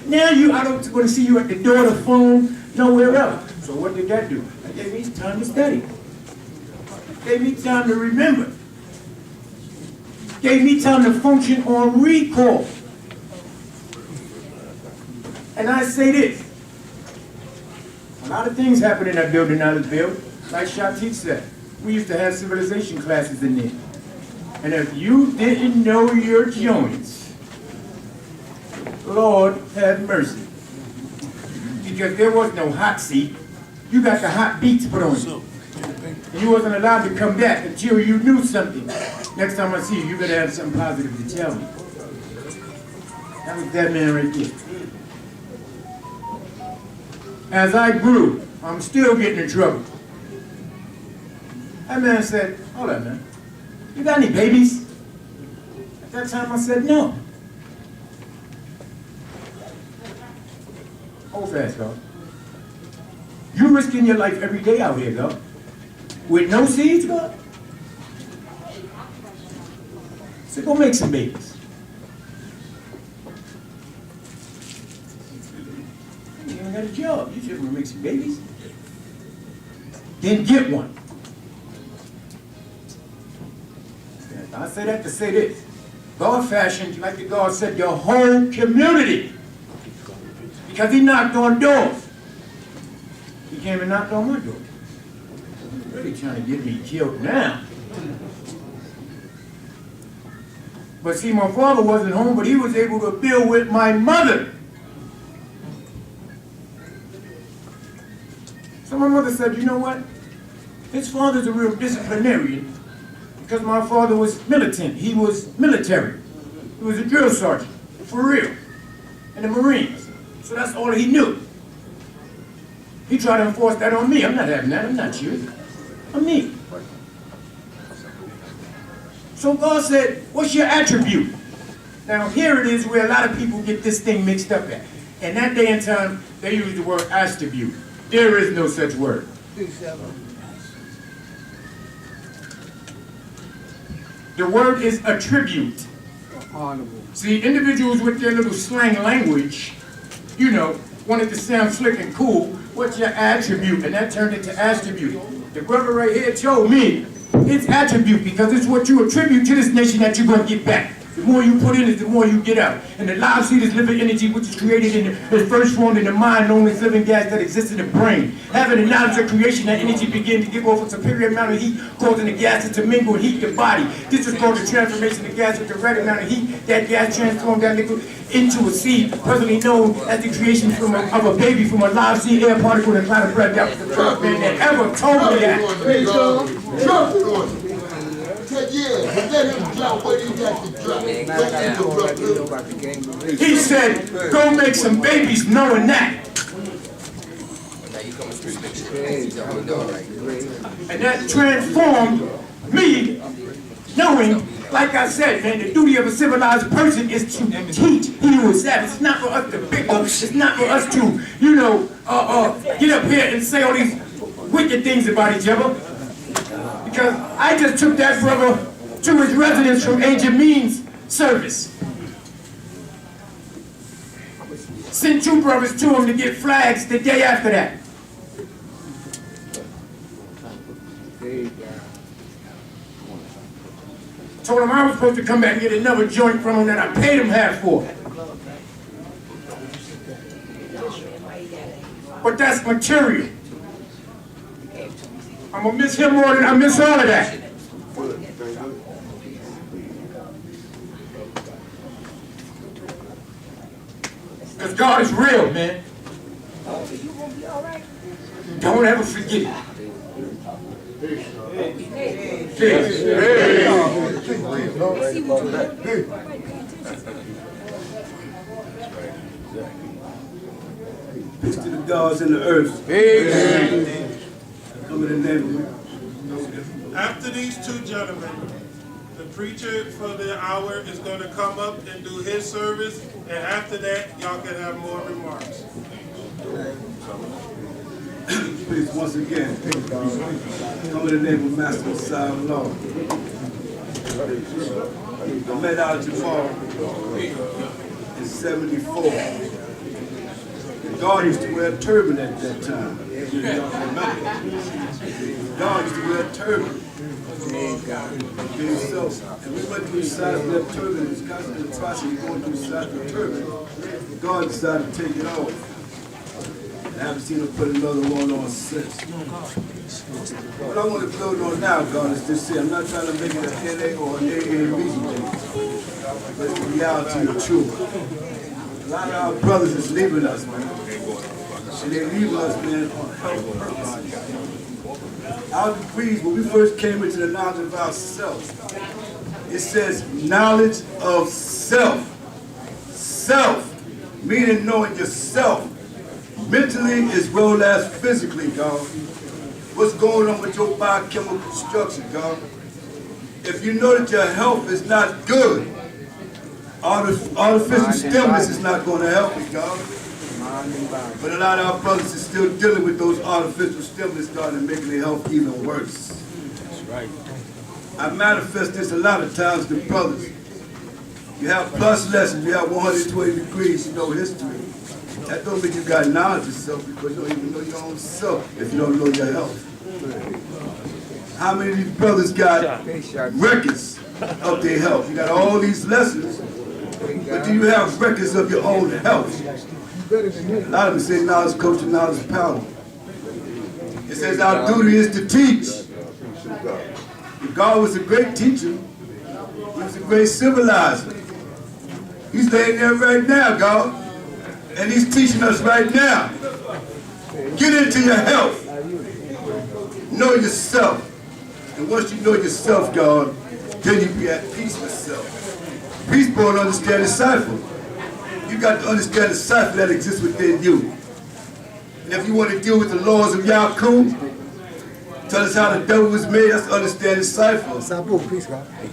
Now I don't want to see you at the door, the phone, nowhere else. So what did that do? It gave me time to study. It gave me time to remember. It gave me time to function on recall. And I say this. A lot of things happened in that building I was built. Like Shatik said, we used to have civilization classes in there. And if you didn't know your joints, Lord have mercy. Because there was no hot seat. You got the hot beats put on you. And you wasn't allowed to come back until you knew something. Next time I see you, you better have something positive to tell me. That was that man right there. As I grew, I'm still getting in trouble. That man said, hold on, man. You got any babies? At that time I said, no. Hold fast, God. You risking your life every day out here, God. With no seeds, God. So go make some babies. You ain't got a job. You just want to make some babies. Then get one. I say that to say this. God fashioned, like the God said, your whole community. Because he knocked on doors. He came and knocked on my door. He's really trying to get me killed now. But see, my father wasn't home, but he was able to build with my mother. So my mother said, you know what? His father's a real disciplinarian. Because my father was militant. He was military. He was a drill sergeant, for real, in the Marines. So that's all he knew. He tried to enforce that on me. I'm not having that. I'm not you. I'm me. So God said, what's your attribute? Now here it is where a lot of people get this thing mixed up at. In that day and time, they use the word attribute. There is no such word. The word is attribute. See, individuals with their little slang language, you know, wanted to sound slick and cool. What's your attribute? And that turned into attribute. The brother right here told me it's attribute because it's what you attribute to this nation that you're going to get back. The more you put in is the more you get out. And the live seed is living energy which is created in the first form in the mind known as living gas that exists in the brain. Having the knowledge of creation, that energy begins to give off a superior amount of heat, causing the gases to mingle and heat the body. This is called the transformation of gas with the right amount of heat. That gas transformed that liquid into a seed, presently known as the creation of a baby from a live seed air particle and cloud of breath. That was the first man that ever told me that. He said, go make some babies knowing that. And that transformed me, knowing, like I said, man, the duty of a civilized person is to teach he who is savage. It's not for us to pick up. It's not for us to, you know, get up here and say all these wicked things about each other. Because I just took that brother to his residence from Agent Means service. Sent 2 brothers to him to get flags the day after that. Told him I was supposed to come back and get another joint from him that I paid him half for. But that's material. I'm gonna miss him more than I miss all of that. Because God is real, man. Don't ever forget it. Peace to the gods and the earth. Amen. Come in the name of After these 2 gentlemen, the preacher for the hour is going to come up and do his service, and after that, y'all can have more remarks. Please, once again, come in the name of Master Messiah Lord. I met out of Jaamaar in '74. God used to wear a turban at that time. God used to wear a turban. And we went through the side of that turban. It was constantly a process of going through the side of the turban. God decided to take it off. I haven't seen him put another one on since. What I want to build on now, God, is to say, I'm not trying to make it a NA or an AA meeting, but it's the reality of the truth. A lot of our brothers is leaving us, man. And they leave us, man, on health purposes. Our degrees, when we first came into the knowledge of ourselves, it says knowledge of self. Self, meaning knowing yourself, mentally as well as physically, God. What's going on with your biochemical structure, God? If you know that your health is not good, artificial stimulus is not going to help you, God. But a lot of our brothers are still dealing with those artificial stimulus, God, and making their health even worse. That's right. I manifest this a lot of times to brothers. You have plus lessons, you have 120 degrees, you know history. That don't mean you got knowledge of self because you don't even know your own self if you don't know your health. How many of these brothers got records of their health? You got all these lessons, but do you have records of your own health? A lot of them say knowledge coach and knowledge power. It says our duty is to teach. If God was a great teacher, he was a great civilizer. He's laying there right now, God. And he's teaching us right now. Get into your health. Know yourself. And once you know yourself, God, then you be at peace with self. Peace born understand the cipher. You got to understand the cipher that exists within you. And if you want to deal with the laws of Yakub, tell us how the devil was made, that's to understand the cipher.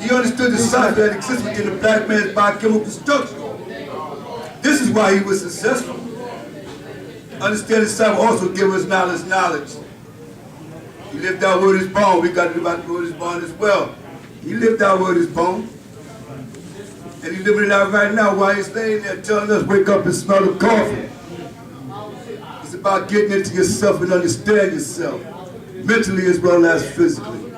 He understood the cipher that exists within the black man's biochemical structure. This is why he was successful. Understand the cipher also give us knowledge. He lived out where his born. We got to live out where his born as well. He lived out with his bone. And he's living it out right now while he's laying there telling us, wake up and smell the coffee. It's about getting into yourself and understand yourself, mentally as well as physically.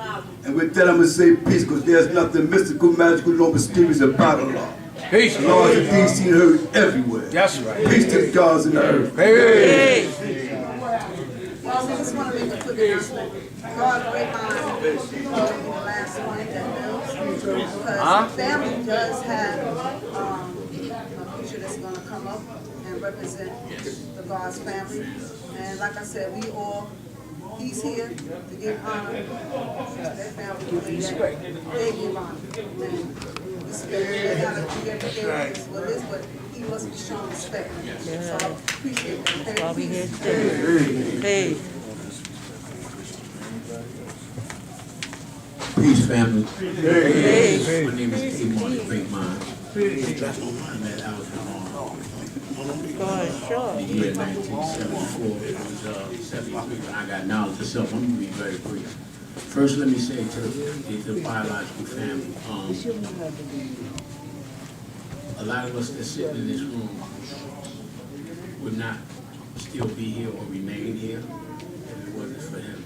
And with that, I'm going to say peace, because there's nothing mystical, magical, nor mysterious about Allah. Peace. The laws of these seen heard everywhere. That's right. Peace to the gods in the earth. Hey. Well, we just want to make a quick announcement. God, great mind, in the last one that knows. Because family does have a preacher that's going to come up and represent the God's family. And like I said, he's here to give honor to their family. They give honor. And the spirit, they got to do everything is what it is, but he must be shown respect. So I appreciate that. While we here today. Hey. Peace, family. Hey. My name is P.M Here, Great Mind. I'm at Jaamaar. In the year 1974, it was 73 when I got knowledge of self. I'm going to be very brief. First, let me say to the biological family, a lot of us that sit in this room would not still be here or remain here if it wasn't for him.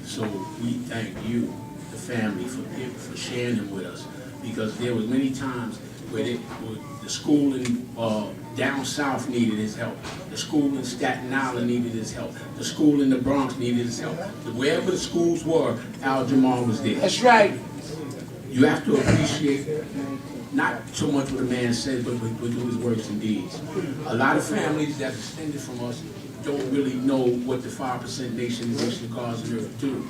So we thank you, the family, for sharing him with us, because there was many times where the school in down south needed his help. The school in Staten Island needed his help. The school in the Bronx needed his help. Wherever the schools were, Jaamaar was there. That's right. You have to appreciate not so much what a man says, but do his works and deeds. A lot of families that descended from us don't really know what the 5% nation of God's on earth do.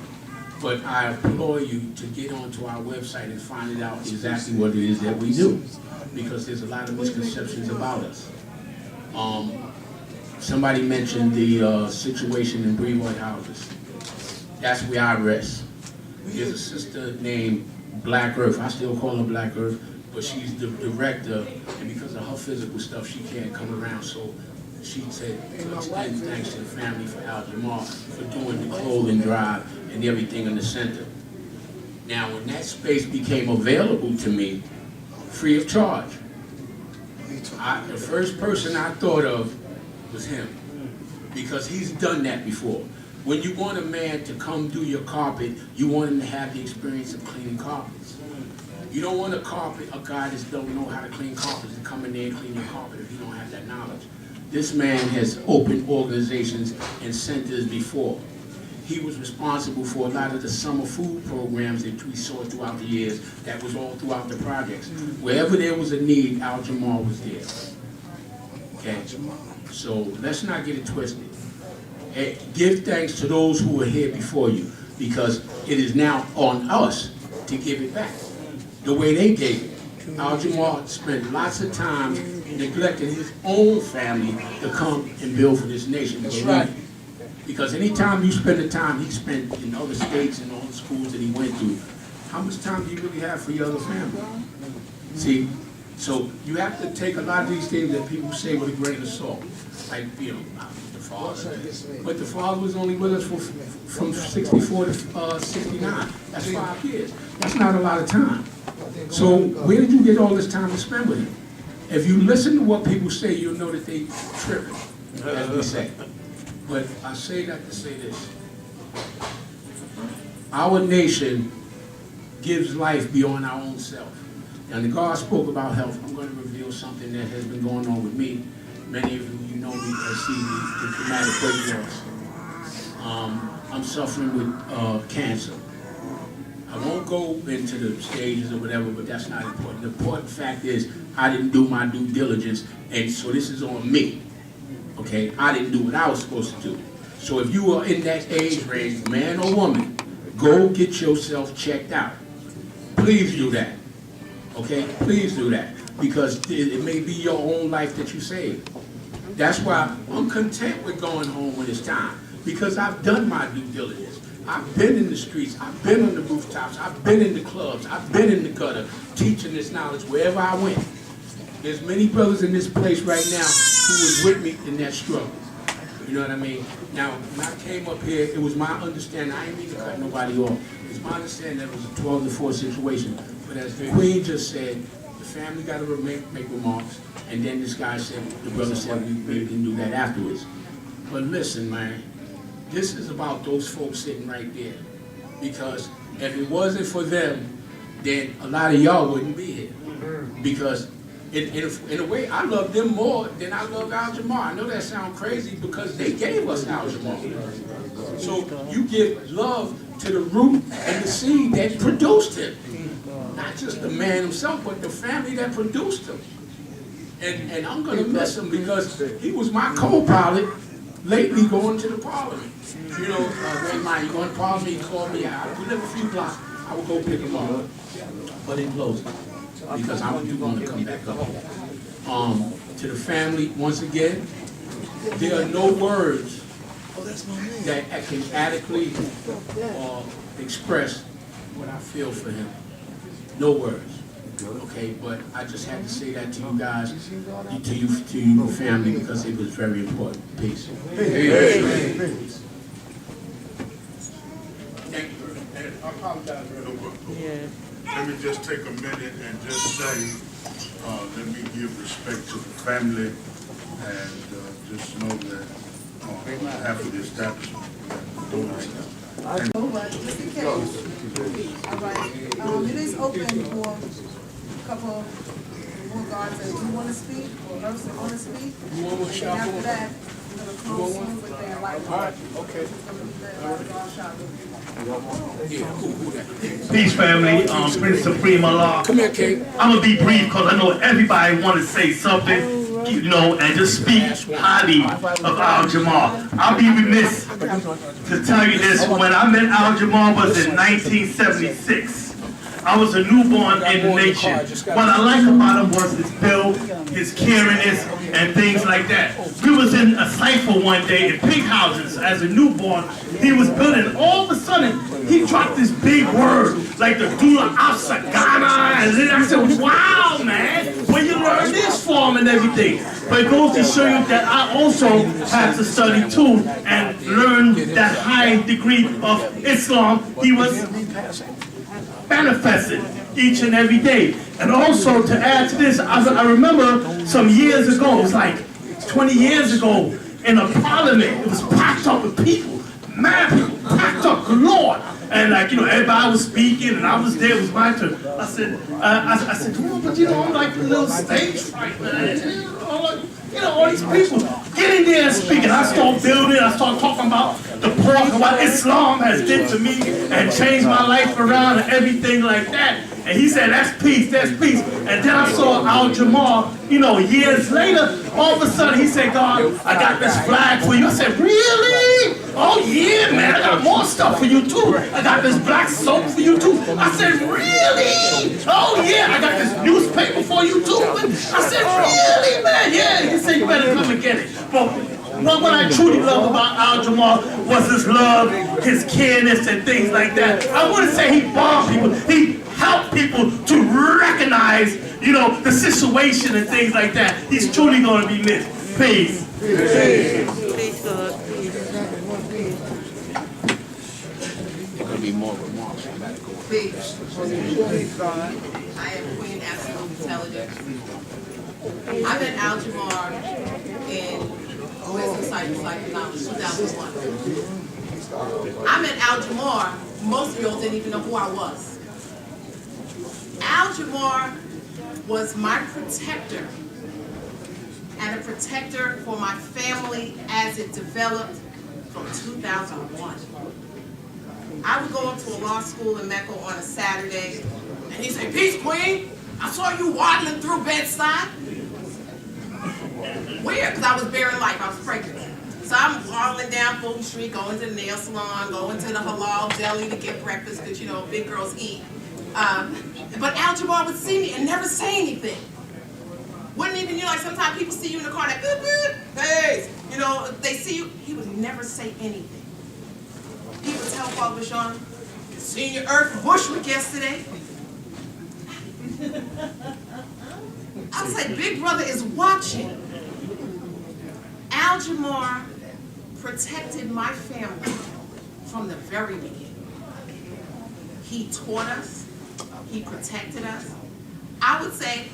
But I implore you to get onto our website and find it out exactly what it is that we do, because there's a lot of misconceptions about us. Somebody mentioned the situation in Brevoort houses. That's where I rest. There's a sister named Black Earth. I still call her Black Earth, but she's the director, and because of her physical stuff, she can't come around. So she said to extend thanks to the family for Jaamaar for doing the clothing drive and everything in the center. Now, when that space became available to me, free of charge, the first person I thought of was him, because he's done that before. When you want a man to come do your carpet, you want him to have the experience of cleaning carpets. You don't want a guy that don't know how to clean carpets to come in there and clean your carpet if you don't have that knowledge. This man has opened organizations and centers before. He was responsible for a lot of the summer food programs that we saw throughout the years. That was all throughout the projects. Wherever there was a need, Jaamaar was there. Okay? So let's not get it twisted. Hey, give thanks to those who were here before you, because it is now on us to give it back the way they gave it. Jaamaar spent lots of time neglecting his own family to come and build for this nation. That's right. Because anytime you spend the time he spent in other states and all the schools that he went through, how much time do you really have for your other family? See, so you have to take a lot of these things that people say with a grain of salt. Like, you know, the father. But the father was only with us from 64 to 69. That's 5 years. That's not a lot of time. So where did you get all this time to spend with him? If you listen to what people say, you'll know that they tripping, as we say. But I say that to say this. Our nation gives life beyond our own self. And the God spoke about health. I'm going to reveal something that has been going on with me. Many of you know me and see the traumatic weight loss. I'm suffering with cancer. I won't go into the stages or whatever, but that's not important. The important fact is I didn't do my due diligence, and so this is on me. Okay, I didn't do what I was supposed to do. So if you are in that age range, man or woman, go get yourself checked out. Please do that. Okay, please do that, because it may be your own life that you save. That's why I'm content with going home when it's time, because I've done my due diligence. I've been in the streets, I've been on the rooftops, I've been in the clubs, I've been in the gutter, teaching this knowledge wherever I went. There's many brothers in this place right now who was with me in that struggle. You know what I mean? Now, when I came up here, it was my understanding, I didn't mean to cut nobody off. it's my understanding that it was a 12-4 situation. But as the Queen just said, the family got to make remarks, and then this guy said, the brother said, we can do that afterwards. But listen, man, this is about those folks sitting right there. Because if it wasn't for them, then a lot of y'all wouldn't be here. Because in a way, I love them more than I love Al Jaamaar. I know that sounds crazy because they gave us Al Jaamaar. So you give love to the root and the seed that produced him. Not just the man himself, but the family that produced him. And I'm going to miss him because he was my co-pilot lately going to the parliament. You know, wait, you going to parliament, he called me out. We live a few blocks. I would go pick him up. But it closed because I do want to come back up. To the family, once again, there are no words that can adequately express what I feel for him. No words. Okay, but I just had to say that to you guys, to you family, because it was very important. Peace. Peace. Thank you. And I apologize. Yeah. Let me just take a minute and just say, let me give respect to the family and just know that on behalf of the establishment, All right, just in case. All right, it is open for a couple more guards that do want to speak or those that want to speak. And after that, we're going to close soon with their light. All right, okay. Peace, family. Prince Supreme Allah. Come here, King. I'm gonna be brief because I know everybody want to say something, you know, and just speak highly of Al Jaamaar. I'll be remiss to tell you this. When I met Al Jaamaar was in 1976. I was a newborn in the nation. What I like about him was his build, his caringness, and things like that. We was in a cipher one day in pig houses as a newborn. He was building. All of a sudden, he dropped this big word like the Dula Afsagana, and then I said, "Wow, man, where you learn this from and everything?" But it goes to show you that I also had to study too and learn that high degree of Islam. He was manifested each and every day. And also to add to this, I remember some years ago, it was like 20 years ago, in a parliament, it was packed up with people, mad people, packed up galore. And like, you know, everybody was speaking and I was there, it was my turn. I said, oh, but you know, I'm like a little stage fright, man. You know, all these people get in there and speak, and I start building, I start talking about the pork and what Islam has did to me and changed my life around and everything like that. And he said, that's peace, that's peace. And then I saw Al Jaamaar, you know, years later, all of a sudden he said, God, I got this flag for you. I said, really? Oh yeah, man, I got more stuff for you too. I got this black soap for you too. I said, really? Oh yeah, I got this newspaper for you too. I said, really, man? Yeah, he said, you better come and get it. But what I truly love about Al Jaamaar was his love, his careness and things like that. I wouldn't say he bombed people. He helped people to recognize, you know, the situation and things like that. He's truly going to be missed. Peace. Peace, God. There's going to be more remarks. I got to go. Peace. I am Queen Absolute Intelligence. I met Al Jaamaar in Wisdom Cycle Knowledge 2001. I met Al Jaamaar, most of y'all didn't even know who I was. Al Jaamaar was my protector and a protector for my family as it developed from 2001. I would go up to a law school in Mecca on a Saturday, and he'd say, "Peace, Queen, I saw you waddling through Bed-Stuy." Weird, because I was bearing life, I was pregnant. So I'm waddling down Fulton Street, going to the nail salon, going to the halal deli to get breakfast, because, you know, big girls eat. But Al Jaamaar would see me and never say anything. Wouldn't even, you know, like sometimes people see you in the car, like, boop, boop, hey, you know, they see you. He would never say anything. He would tell Father Rasheen, "Seen your Earth Bushwick yesterday." I was like, Big Brother is watching. Al Jaamaar protected my family from the very beginning. He taught us, he protected us. I would say,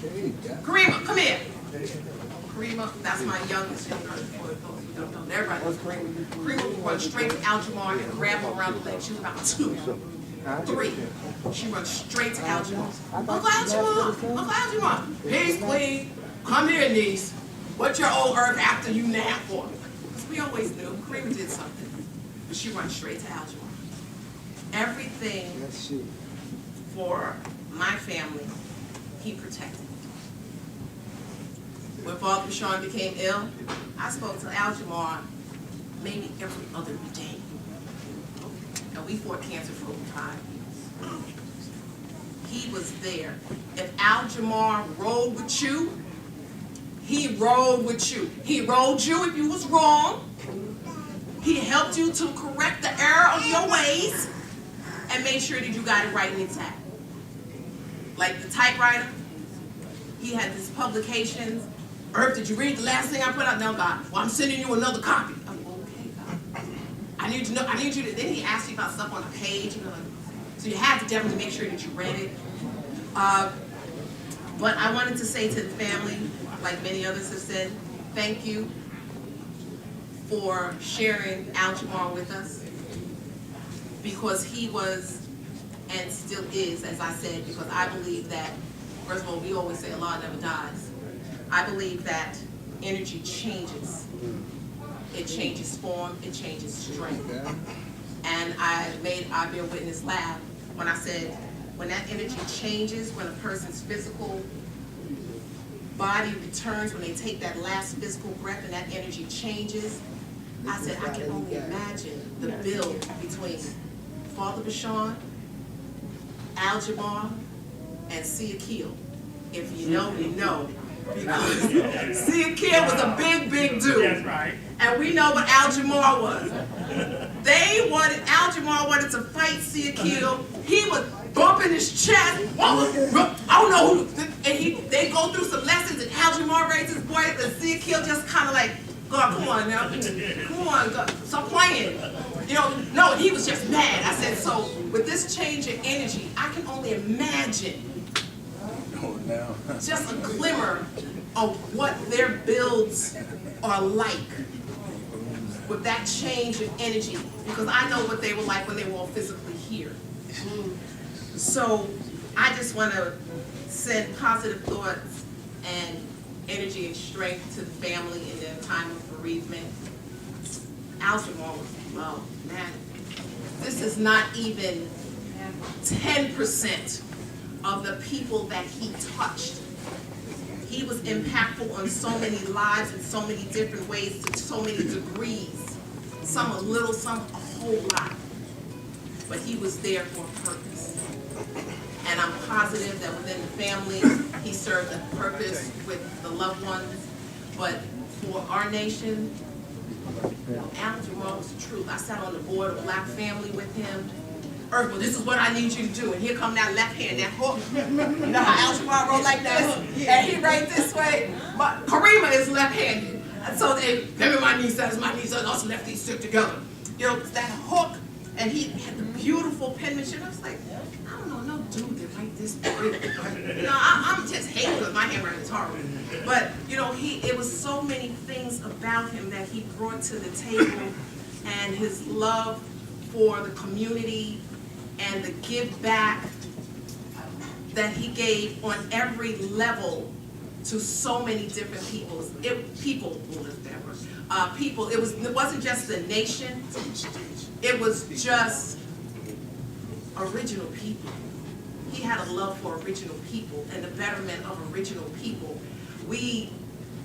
Karima, come here. Karima, that's my youngest. Everybody knows Karima. Karima would run straight to Jaamaar and grab her around the leg. She was about 2, 3. She runs straight to Jaamaar. Uncle Jaamaar, peace, queen. Come here, niece. What's your old earth after you nap for? Because we always knew Karima did something. But she runs straight to Jaamaar. Everything for my family, he protected. When Father Rasheen became ill, I spoke to Jaamaar maybe every other day. And we fought cancer for over 5 years. He was there. If Jaamaar rode with you, he rode with you. He rode you if you was wrong. He helped you to correct the error of your ways and made sure that you got it right and intact. Like the typewriter, he had these publications. Earth, did you read the last thing I put out? No, God. Well, I'm sending you another copy. I'm okay, God. I need you to, then he asked you about stuff on a page. You know, so you had to definitely make sure that you read it. But I wanted to say to the family, like many others have said, thank you for sharing Jaamaar with us, because he was and still is, as I said, because I believe that, first of all, we always say Allah never dies. I believe that energy changes. It changes form, it changes strength. And I bear witness laugh when I said, when that energy changes, when a person's physical body returns, when they take that last physical breath and that energy changes, I said, I can only imagine the build between Father Rasheen, Jaamaar, and Siakil. If you know, you know. Because Siakil was a big, big dude. That's right. And we know what Jaamaar was. Jaamaar wanted to fight Siakil. He was bumping his chest. I don't know who. And they go through some lessons, and Jaamaar raised his voice, and Siakil just kind of like, God, come on now. Come on, God, stop playing. You know, no, he was just mad. I said, so with this change in energy, I can only imagine just a glimmer of what their builds are like with that change in energy, because I know what they were like when they were all physically here. So I just want to send positive thoughts and energy and strength to the family in their time of bereavement. Jaamaar was, well, man, this is not even 10% of the people that he touched. He was impactful on so many lives in so many different ways, to so many degrees. Some a little, some a whole lot. But he was there for a purpose. And I'm positive that within the family, he served a purpose with the loved ones. But for our nation, Jaamaar was the truth. I sat on the board of Black Family with him. Earth, well, this is what I need you to do. And here come that left hand, that hook. You know how Jaamaar rolled like this? And he right this way. But Karima is left-handed. And so him and my niece, that's my niece, us lefties stick together. You know, that hook. And he had the beautiful penmanship. I was like, I don't know, no dude that write this pretty. You know, I'm just hating because my handwriting is horrible. But, you know, it was so many things about him that he brought to the table, and his love for the community and the give back that he gave on every level to so many different people. It wasn't just the nation. It was just original people. He had a love for original people and the betterment of original people. We,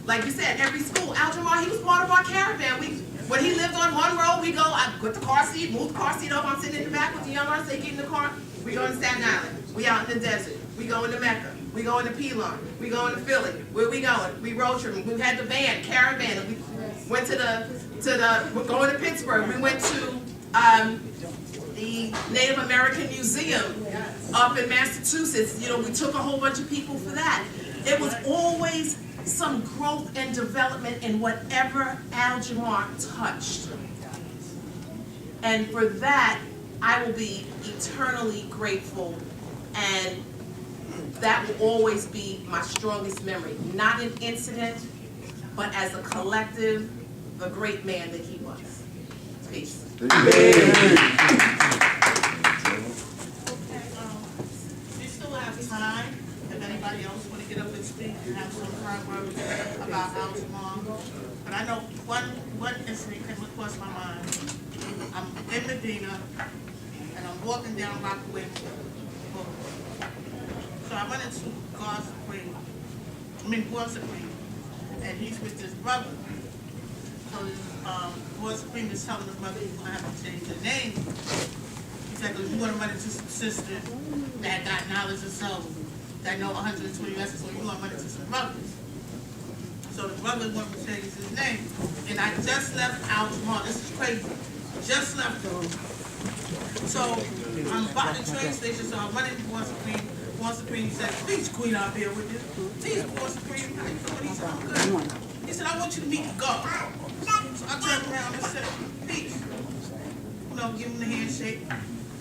like you said, every school, Jaamaar, he was part of our caravan. When he lived on one road, we go, I put the car seat, move the car seat over, I'm sitting in the back with the young ones, they get in the car, we go to Staten Island, we out in the desert, we go into Mecca, we go into P.M, we go into Philly, where we going? We road tripping, we had the caravan, and we went we're going to Pittsburgh, we went to the Native American Museum up in Massachusetts. You know, we took a whole bunch of people for that. It was always some growth and development in whatever Jaamaar touched. And for that, I will be eternally grateful, and that will always be my strongest memory. Not an incident, but as a collective, the great man that he was. Peace. We still have time, if anybody else want to get up and speak and have some kind words about Jaamaar. But I know one incident came across my mind. I'm in Medina, and I'm walking down PARKWAY. So I went into God Supreme, and he's with his brother. So this God Supreme is telling the brother he's going to have to change the name. He said, because you're going to run into some sisters that got knowledge of self, that know 120 lessons, so you're going to run into some brothers. So the brother wanted to change his name. And I just left Jaamaar. This is crazy. Just left him. So I'm by the train station, so I'm running to God Supreme. God Supreme said, please, Queen, I'll be here with you. Please, God Supreme, how you doing? He said, I'm good. He said, I want you to meet God. So I turned around and said, peace. You know, give him the handshake. I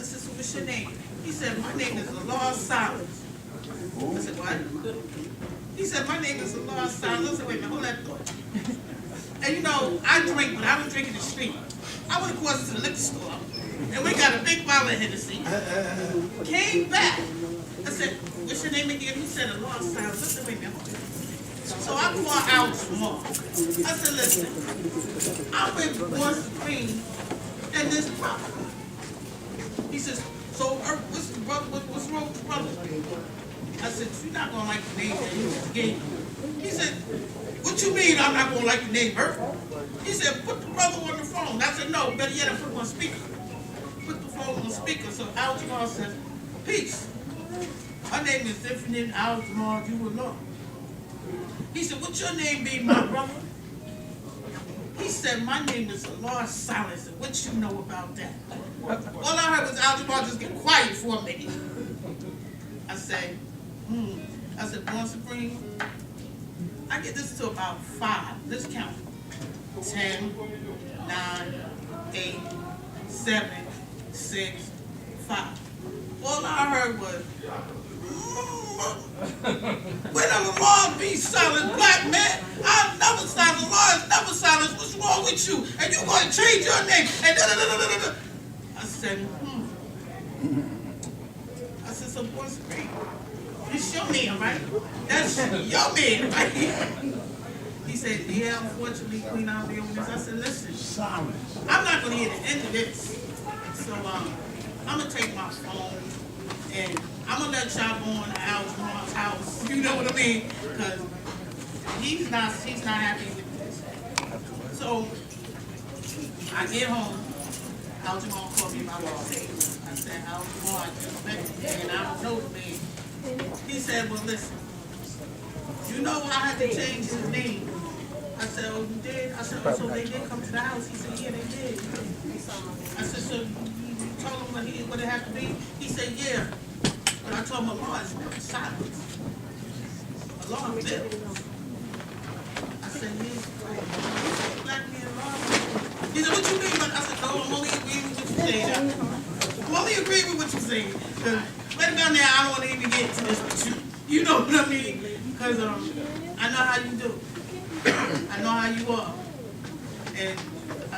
said, so what's your name? He said, my name is Allah Silence. I said, what? He said, my name is Allah Silence. I said, wait a minute, hold that thought. And you know, I drink, but I don't drink in the street. I went across to the liquor store, and we got a big bottle of Hennessy. Came back. I said, what's your name again? He said, Allah Silence. I said, wait a minute. So I called Jaamaar. I said, listen, I'm with God Supreme and this brother. He says, so what's wrong with the brother? I said, you're not going to like the name that you gave me. He said, what you mean I'm not going to like the name Earth? He said, put the brother on the phone. I said, no, better yet, I put him on speaker. Put the phone on speaker. So Jaamaar says, peace. My name is Infinite Jaamaar, you will know. He said, what's your name be, my brother? He said, my name is Allah Silence. And what you know about that? All I heard was Jaamaar just get quiet for a minute. I said, I said, God Supreme, I get this to about 5. Let's count. 10, 9, 8, 7, 6, 5. All I heard was, when Allah be silent, black man, I'm never silent. Allah is never silent. What's wrong with you? And you going to change your name? And I said, I said, so God Supreme, it's your man, right? That's your man, right? He said, yeah, unfortunately, Queen, I'll be over this. I said, listen, I'm not going to hear the end of this. So I'm going to take my phone and I'm going to let y'all go on to Jamaar's house. You know what I mean? Because he's not happy with this. So I get home. Jaamaar called me about my day. I said, Jaamaar, I just met the man. I don't know the man. He said, well, listen, you know I had to change his name. I said, oh, you did? I said, oh, so they did come to the house? He said, yeah, they did. I said, so you told him what it had to be? He said, yeah. But I told him, Allah is never silent. Allah lives. I said, yeah, black man, Allah. He said, what you mean? I said, no, I'm only agreeing with what you're saying. I'm only agreeing with what you're saying. Because right down there, I don't want to even get to this with you. You know what I mean? Because I know how you do. I know how you are. And I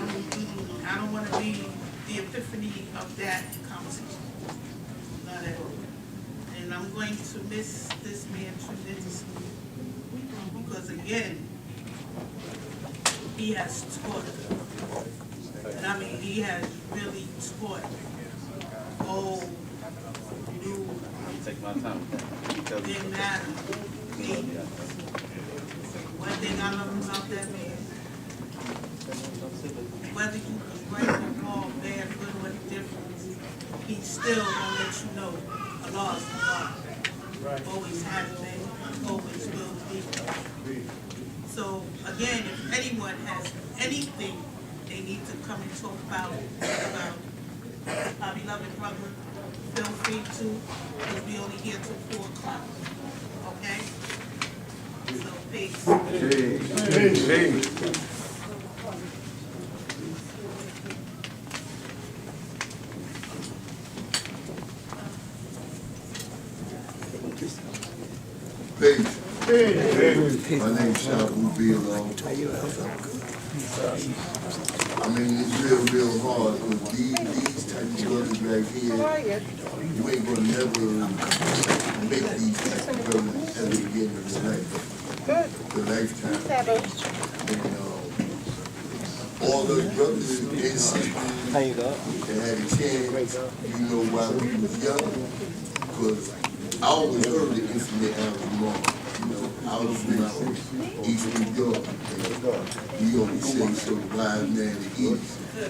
don't want to be the epiphany of that conversation. Not at all. And I'm going to miss this man tremendously. Because again, he has taught. And I mean, he has really taught old, new, take my time. didn't matter. One thing I love about that man, whether you was right or wrong, bad, good, or indifferent, he still gonna let you know Allah is Allah. Always has been, always will be. So again, if anyone has anything they need to come and talk about our beloved brother, feel free to, because we only here till 4 o'clock. Okay? So peace. Peace. My name's Shabu Bill. I mean, it's real hard because these type of brothers right here, you ain't gonna never make these type of brothers ever again in your life. The lifetime. And all those brothers and sisters that had a chance, you know, while we was young, because I always heard the incident out of Jaamaar. You know, I was from East New York. We always say, so the wise man to eat,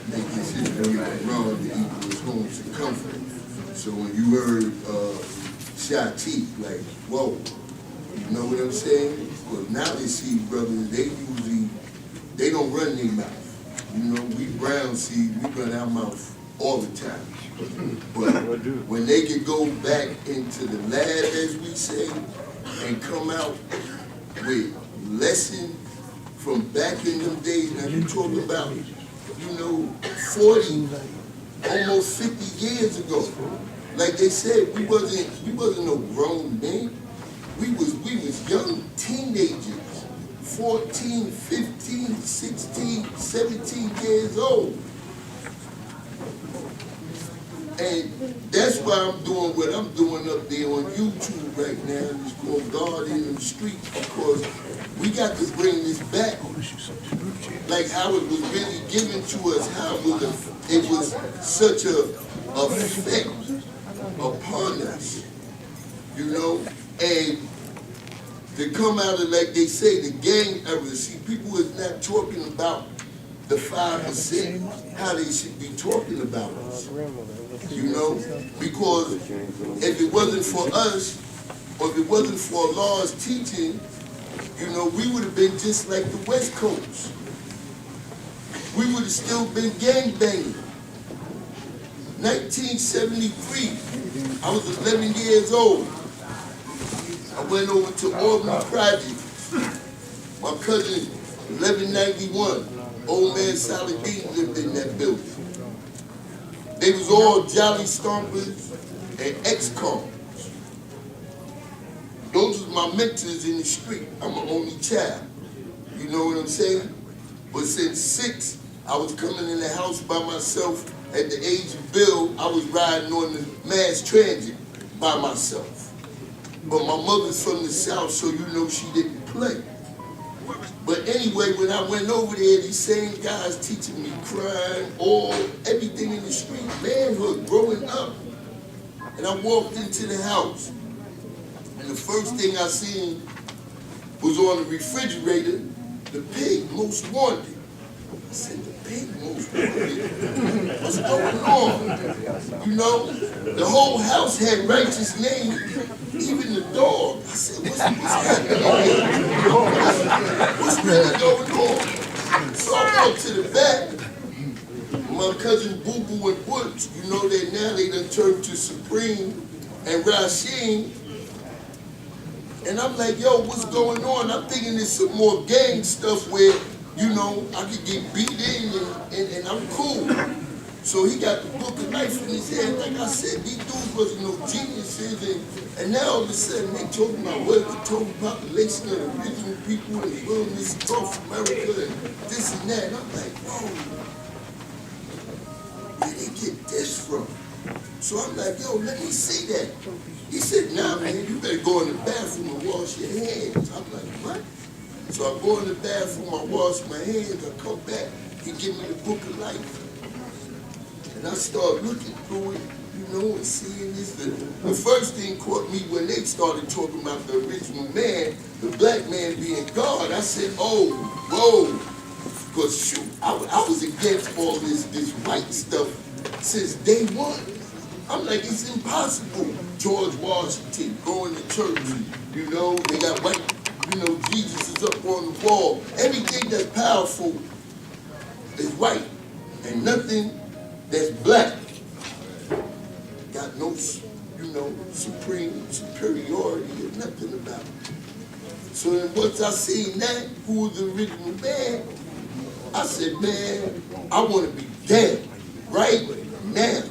make his history around to equal his home circumference. So when you heard Shati, like, whoa, you know what I'm saying? Because now they see brothers, they don't run their mouth. You know, we brown seed, we run our mouth all the time. But when they can go back into the lab, as we say, and come out with lesson from back in them days, now you're talking about, you know, 40, almost 50 years ago. Like they said, we wasn't no grown men. We was young teenagers. 14, 15, 16, 17 years old. And that's why I'm doing what I'm doing up there on YouTube right now. It's called God in the Streets, because we got to bring this back. Like how it was really given to us, how it was such a effect upon us, you know? And to come out of, like they say, the gang era. See, people is not talking about the 5%, how they should be talking about us. You know? Because if it wasn't for us, or if it wasn't for Allah's teaching, you know, we would have been just like the West Coast. We would have still been gangbanging. 1973, I was 11 years old. I went over to Albany Projects. My cousin, 1191, old man Saladin lived in that building. They was all Jolly Stompers and ex-cons. Those was my mentors in the street. I'm an only child. You know what I'm saying? But since 6, I was coming in the house by myself. At the age of Bill, I was riding on the mass transit by myself. But my mother's from the South, so you know she didn't play. But anyway, when I went over there, these same guys teaching me crime, everything in the street, manhood, growing up. And I walked into the house, and the first thing I seen was on the refrigerator, the pig most wanted. I said, the pig most wanted? What's going on? You know, the whole house had righteous names, even the dog. I said, what's happening here? What's really going on? So I walked to the back. My cousin Boo Boo and Butch, you know that now they done turned to Supreme and Rasheen. And I'm like, yo, what's going on? I'm thinking there's some more gang stuff where, you know, I could get beat in and I'm cool. So he got the book of life in his hand. Like I said, these dudes wasn't no geniuses. And now all of a sudden they talking about what the total population of the original people in the wilderness of North America and this and that. And I'm like, whoa, where did they get this from? So I'm like, yo, let me see that. He said, nah, man, you better go in the bathroom and wash your hands. I'm like, what? So I go in the bathroom, I wash my hands, I come back, he give me the book of life. And I start looking through it, you know, and seeing this. The first thing caught me when they started talking about the original man, the black man being God. I said, oh, whoa. Because shoot, I was against all this white stuff since day one. I'm like, it's impossible. George Washington going to church, you know, they got white, you know, Jesus is up on the wall. Everything that's powerful is white, and nothing that's black got no, you know, supreme superiority or nothing about it. So then once I seen that, who was the original man, I said, man, I want to be dead right now.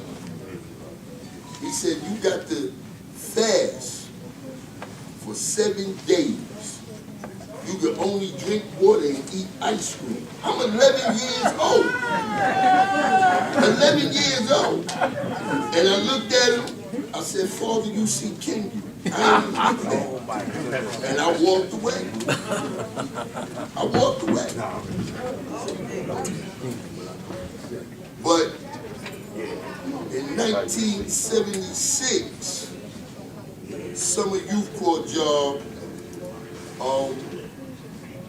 He said, you got to fast for for 7 days. You could only drink water and eat ice cream. I'm 11 years old. 11 years old. And I looked at him, I said, Father, you see King. I ain't looked at him. And I walked away. I walked away. But in 1976, summer youth corps job,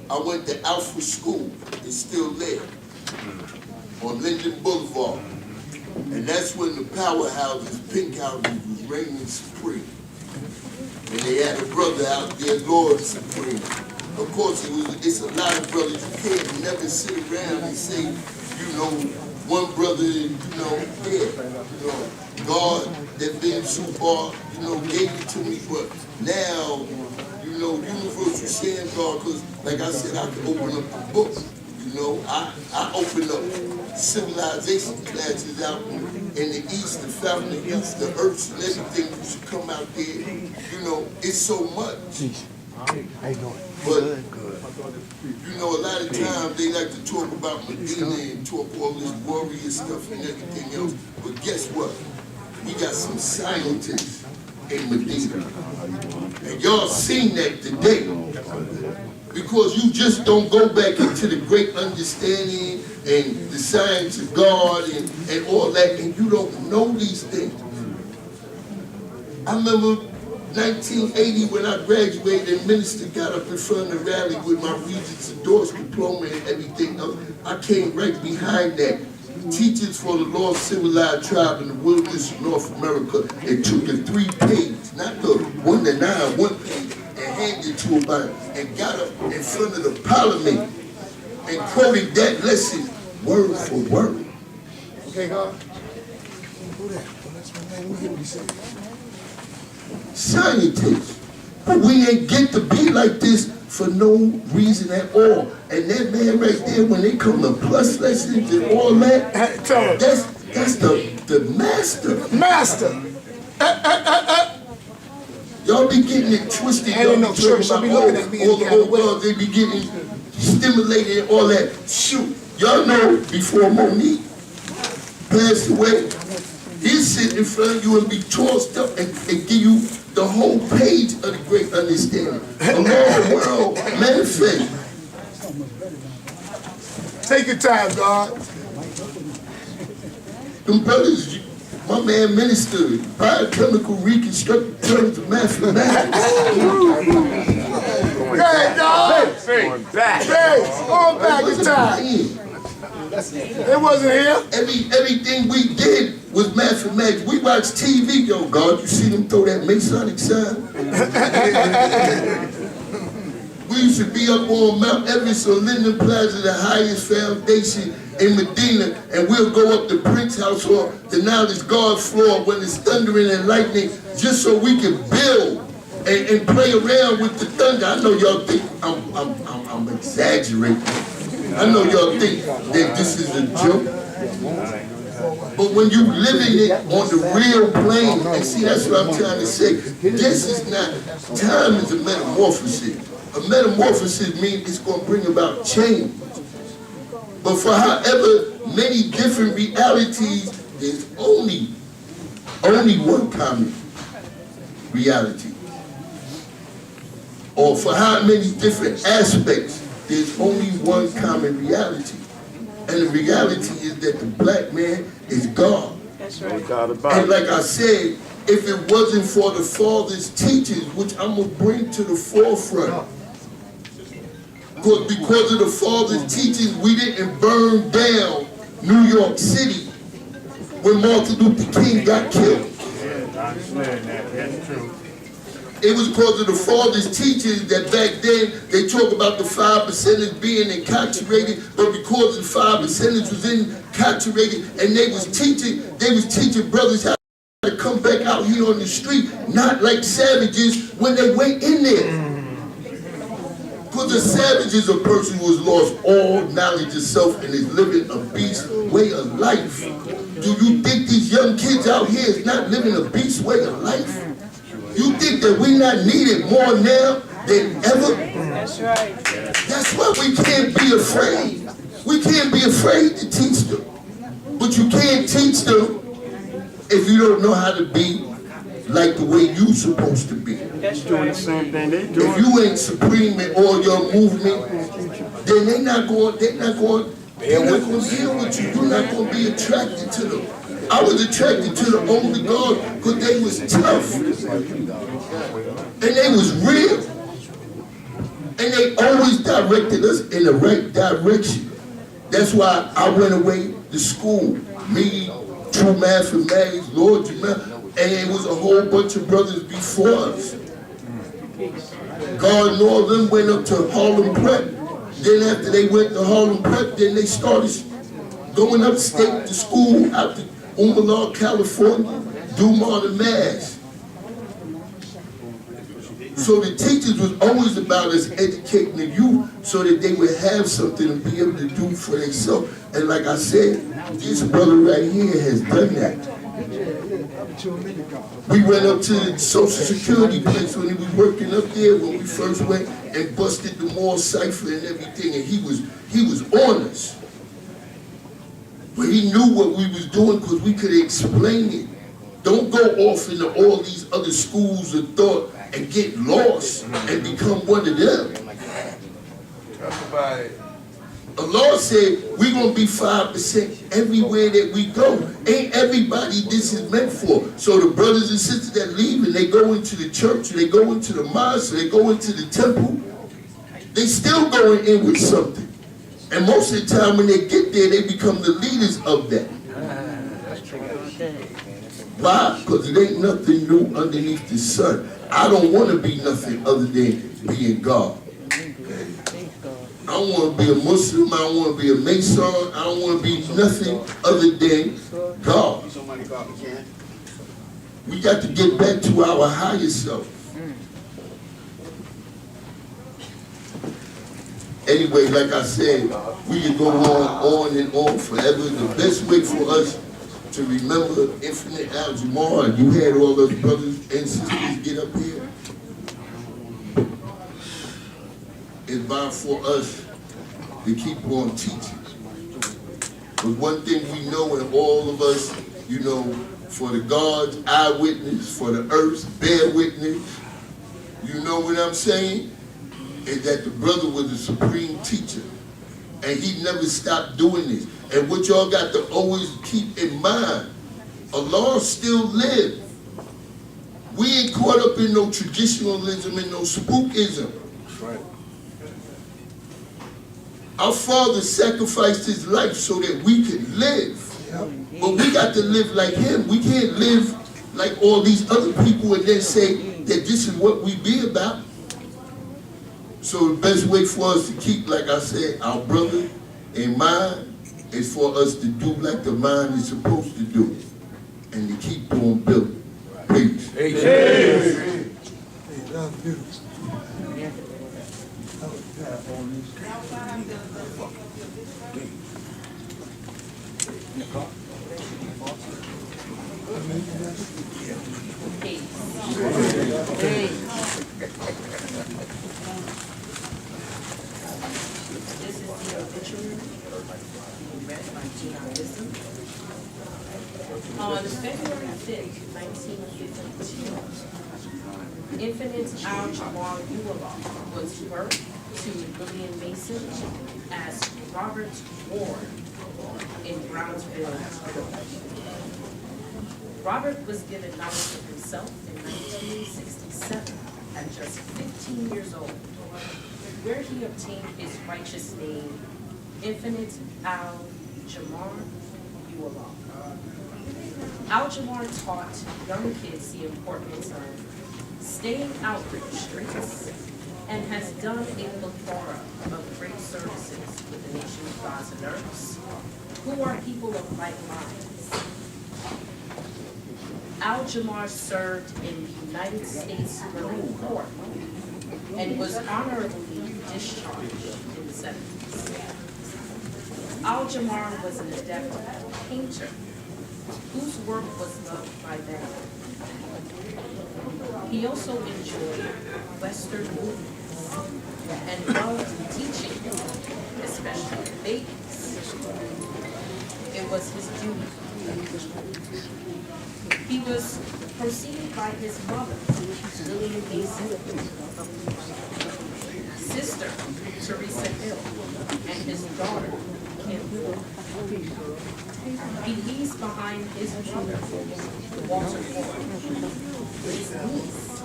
I went to Alpha School. It's still there on Linden Boulevard. And that's when the powerhouses, pink houses, was reigning supreme. And they had a brother out there, Lord Supreme. Of course, it's a lot of brothers. You can't never sit around and say, you know, one brother, you know, yeah, you know, God that been so far, you know, gave it to me, but now, you know, universal saying God, because like I said, I can open up the book, you know, I open up civilization classes out in the East, the Fountain of Youth, the Earths and everything that should come out there, you know, it's so much. But, you know, a lot of times they like to talk about Medina and talk all this warrior stuff and everything else. But guess what? We got some scientists in Medina. And y'all seen that today. Because you just don't go back into the great understanding and the science of God and all that, and you don't know these things. I remember 1980 when I graduated and minister got up in front of the rally with my Regents endorsed diploma and everything else. I came right behind that. Teachers for the Lost Civilized Tribe in the Wilderness of North America. It took the 3 pages, not the 1 to 9, 1 page, and handed it to him and got up in front of the parliament and quoted that lesson word for word. Okay, God. Scientists. But we ain't get to be like this for no reason at all. And that man right there, when they come to plus lessons and all that, that's the master. Master. Y'all be getting it twisted. Ain't no church. Y'all be looking at me all the girls, they be getting stimulated and all that. Shoot. Y'all know before Monique passed away, he'd sit in front of you and be tossed up and give you the whole page of the great understanding. Along the world, manifest. Take your time, God. Them brothers, my man ministered biochemical reconstructive terms of mathematics. Hey, God. Going back. Going back in time. It wasn't here. Everything we did was mathematics. We watched TV, yo, God, you see them throw that Masonic sign? We used to be up on Mount Everest or Linden Plaza, the highest foundation in Medina, and we'll go up to Prince House or the Knowledge Guard floor when it's thundering and lightning, just so we can build and play around with the thunder. I know y'all think I'm exaggerating. I know y'all think that this is a joke. But when you living it on the real plane, and see, that's what I'm trying to say. This is not, time is a metamorphosis. A metamorphosis means it's going to bring about change. But for however many different realities, there's only one common reality. Or for how many different aspects, there's only one common reality. And the reality is that the black man is God. That's right. And like I said, if it wasn't for the Father's teachings, which I'm going to bring to the forefront, because of the Father's teachings, we didn't burn down New York City when Martin Luther King got killed. That's true. It was because of the Father's teachings that back then they talk about the 5%ers being incarcerated, but because the 5%ers was incarcerated and they was teaching brothers how to come back out here on the street, not like savages when they went in there. Because a savage is a person who has lost all knowledge of self and is living a beast way of life. Do you think these young kids out here is not living a beast way of life? You think that we not needed more now than ever? That's right. That's why we can't be afraid. We can't be afraid to teach them. But you can't teach them if you don't know how to be like the way you supposed to be. That's Doing the right. same thing they doing. If you ain't supreme in all your movement, then they're not going to deal with you. You're not going to be attracted to them. I was attracted to the older guard because they was tough. And they was real. And they always directed us in the right direction. That's why I went away to school. Me, True Mathematics, Lord Jaamaar, and it was a whole bunch of brothers before us. God and all of them went up to Harlem Prep. Then after they went to Harlem Prep, then they started going upstate to school out to Omaha, California, Dumont and Mass. So the teachers was always about us educating the youth so that they would have something to be able to do for themselves. And like I said, this brother right here has done that. We went up to the Social Security place when he was working up there when we first went and busted the mall cipher and everything, and he was on us. But he knew what we was doing because we could explain it. Don't go off into all these other schools of thought and get lost and become one of them. The Lord said we're going to be 5% everywhere that we go. Ain't everybody this is meant for. So the brothers and sisters that leave and they go into the church, or they go into the mosque, or they go into the temple, they still going in with something. And most of the time when they get there, they become the leaders of that. Why? Because it ain't nothing new underneath the sun. I don't want to be nothing other than being God. I don't want to be a Muslim. I don't want to be a Mason. I don't want to be nothing other than God. We got to get back to our higher self. Anyway, like I said, we can go on and on forever. The best way for us to remember Infinite Jaamaar, and you had all those brothers and sisters get up here, is by for us to keep on teaching. But one thing we know, and all of us, you know, for the God's eyewitness, for the earth's bear witness, you know what I'm saying? Is that the brother was a supreme teacher. And he never stopped doing this. And what y'all got to always keep in mind, Allah still lives. We ain't caught up in no traditionalism and no spookism. That's right. Our father sacrificed his life so that we could live. But we got to live like him. We can't live like all these other people and then say that this is what we be about. So the best way for us to keep, like I said, our brother in mind is for us to do like the mind is supposed to do and to keep on building. Peace. Hey, that was beautiful. This is the obituary read by Jaamaar. On February 5th, 1952, Infinite Jaamaar was birthed to William Mason as Robert Ward in Brownsville, Brooklyn. Robert was given knowledge of himself in 1967 at just 15 years old, where he obtained his righteous name, Infinite Jaamaar. Jaamaar taught young kids the importance of staying out of the streets and has done a plethora of great services with the nation of gods and earths, who are people of like minds. Jaamaar served in the United States Marine Corps and was honorably discharged in the 70s. Jaamaar was an adept painter whose work was loved by many. He also enjoyed Western movies and loved teaching, especially babies. It was his duty. He was preceded by his mother, Lillian Mason, sister, Teresa Hill, and his daughter, Kim Hill. He leaves behind his brother, Walter Ford, his niece,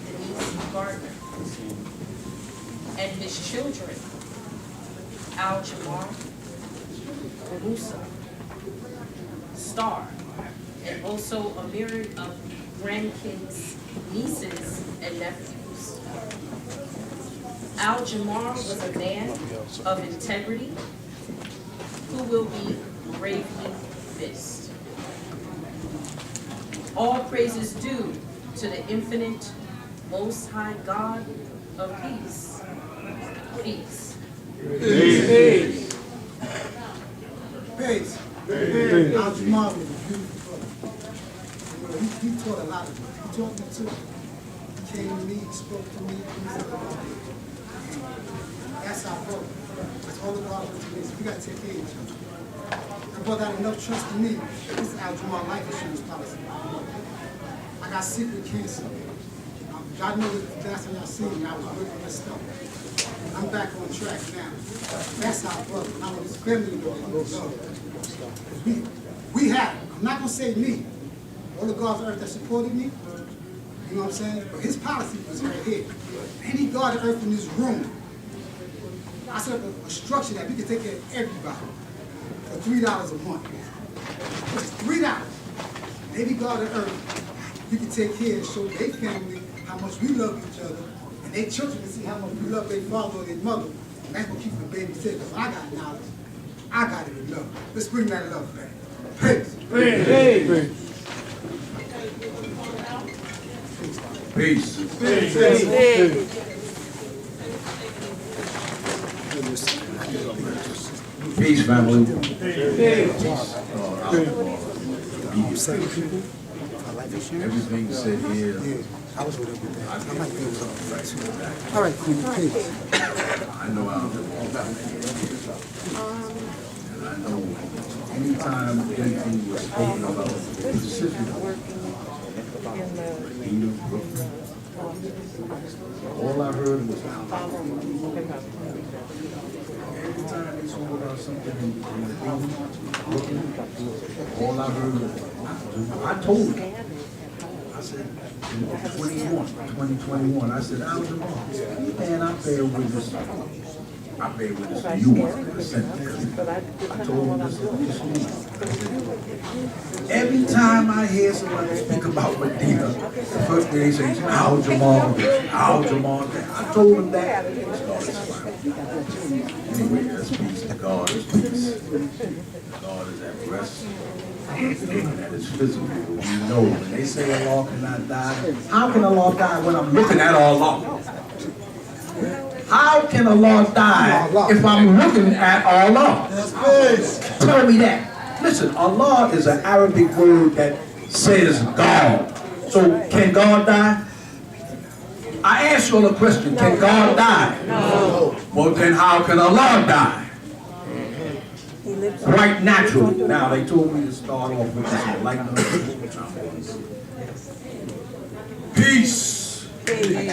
Denise Gardner, and his children, Al Jaamaar, Musa, Star, and also a myriad of grandkids, nieces, and nephews. Al Jaamaar was a man of integrity who will be gravely missed. All praises due to the infinite, most high God of peace. Peace. Peace. Peace. Al Jaamaar was a beautiful brother. He taught a lot of me. He taught me too. He came to me, he spoke to me, he said, that's our brother. That's all the God wants to do. We got to take care of each other. My brother had enough trust in me. This is Al Jaamaar life insurance policy. I got sick with cancer. God knows the last time y'all seen me, I was really messed up. I'm back on track now. That's our brother. I want his family to know that he was loved. We have, I'm not going to say me, all the gods on earth that supported me, you know what I'm saying? But his policy was right here. Any God on earth in this room, I set up a structure that we can take care of everybody for $3 a month. Just $3. Any God on earth, we can take care and show their family how much we love each other, and their children can see how much we love their father or their mother. And that's what keeps the baby safe. Because I got knowledge, I got it in love. Let's bring that love back. Peace. Peace. Peace. Peace, family. Everything said here. I was with him. I might be with all right, Queen, please. I know I'll do all that. And I know anytime anything was spoken about specifically, all I heard was every time they spoke about something in the Brooklyn, all I heard was, I told him, I said, in 2021, I said, Al Jaamaar, man, I bear witness to you 100%. I told him this. Every time I hear somebody speak about Medina, the first thing they say is Al Jaamaar, Al Jaamaar. I told him that. Anyway, that's peace. God is peace. God is at rest. That is physical. You know, when they say Allah cannot die, how can Allah die when I'm looking at Allah? How can Allah die if I'm looking at Allah? Tell me that. Listen, Allah is an Arabic word that says God. So can God die? I asked you all a question. Can God die? No. Well, then how can Allah die? Right naturally. Now, they told me to start off with this enlightenment. Peace.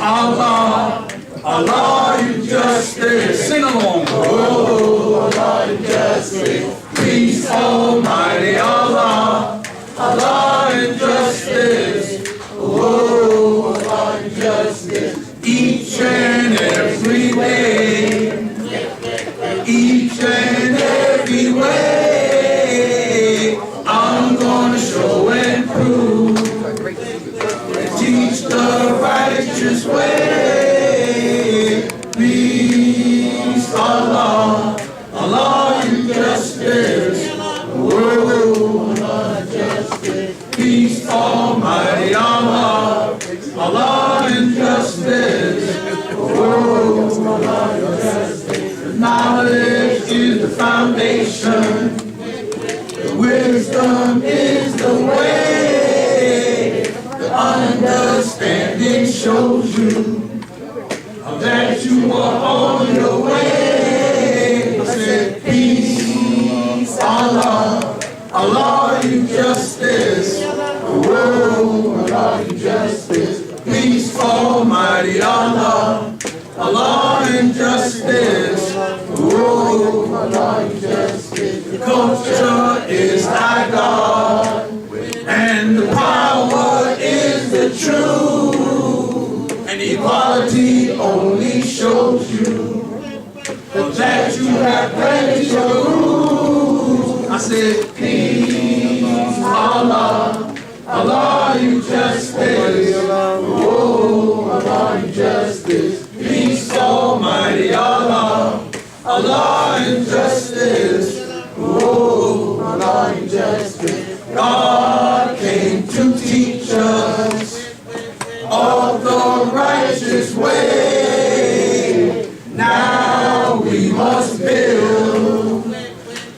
Allah. Allah in justice. Sing along. Oh, Allah in justice. Peace, Almighty Allah. Allah in justice. Oh, Allah in justice. Each and every day. Each and every way. I'm gonna show and prove. Teach the righteous way. Peace, Allah. Allah in justice. Oh, Allah in justice. Peace, Almighty Allah. Allah in justice. Oh, Allah in justice. Knowledge is the foundation. Wisdom is the way. were on your way. I said, peace, Allah, Allah, you justice. Oh, Allah, you justice. Peace, Almighty Allah, Allah, in justice. Oh, Allah, you justice. Culture is thy God, and the power is the truth. And equality only shows you that you have plenty to lose. I said, peace, Allah, Allah, you justice. Oh, Allah, you justice. Peace, Almighty Allah, Allah, in justice. Oh, Allah, in justice. God came to teach us of the righteous way. Now we must build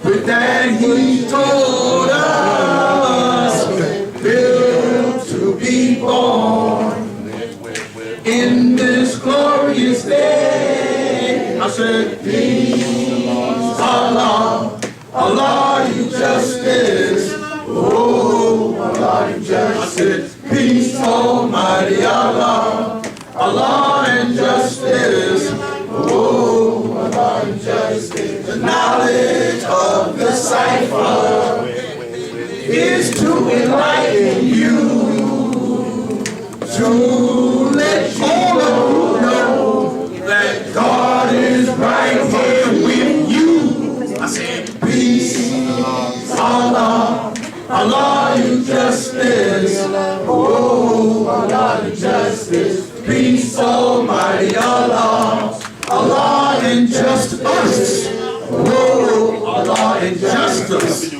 with that He told us. Build to be born in this glorious day. I said, peace, Allah, Allah, you justice. Oh, Allah, you justice. Peace, Almighty Allah, Allah, and justice. Oh, Allah, and justice. The knowledge of the cipher is to enlighten you, to let you know that God is right here with you. I said, peace, Allah, Allah, you justice. Oh, Allah, you justice. Peace, Almighty Allah, Allah, and just us. Oh, Allah, and justice.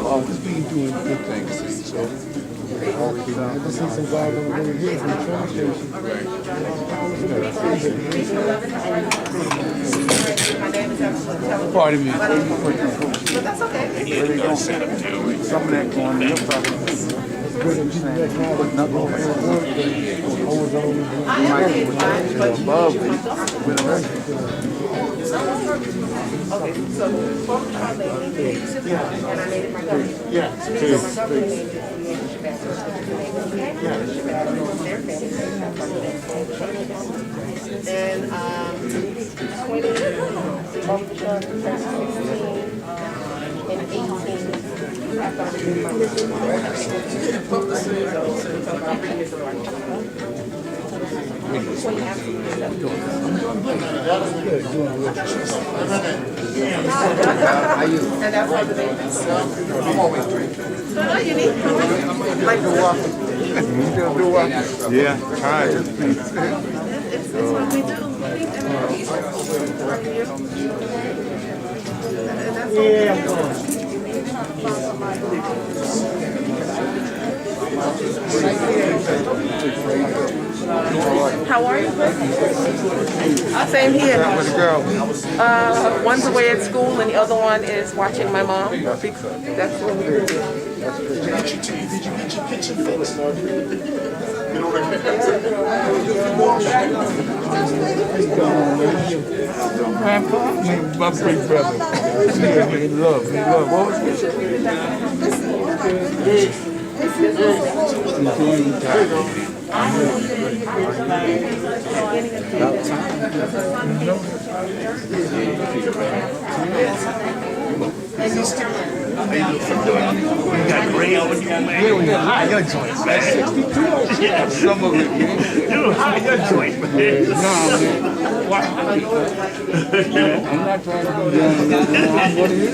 Always been doing good things, so I just see some guys over there here from the train station. Pardon me. But that's okay. Really don't some of that going on your property. It's good that you put nothing on above it with the rest. Okay, so before we start later, and I made it my government. Yeah. So my government name is and 20, and 18. After I did my and that's how the baby. I'm always drinking. So you need like Still do what? Yeah, try it. It's what we do. How are you? Same here. One's away at school and the other one is watching my mom. That's what we do. Did you get your picture fixed? grandpa? My big brother. Yeah, he love. What was this? You got gray on you, man. You hide your joint, man. 62. Yeah, some of it, man. You hide your joint, man. Nah, man. Why? I'm not trying to be young. What it is?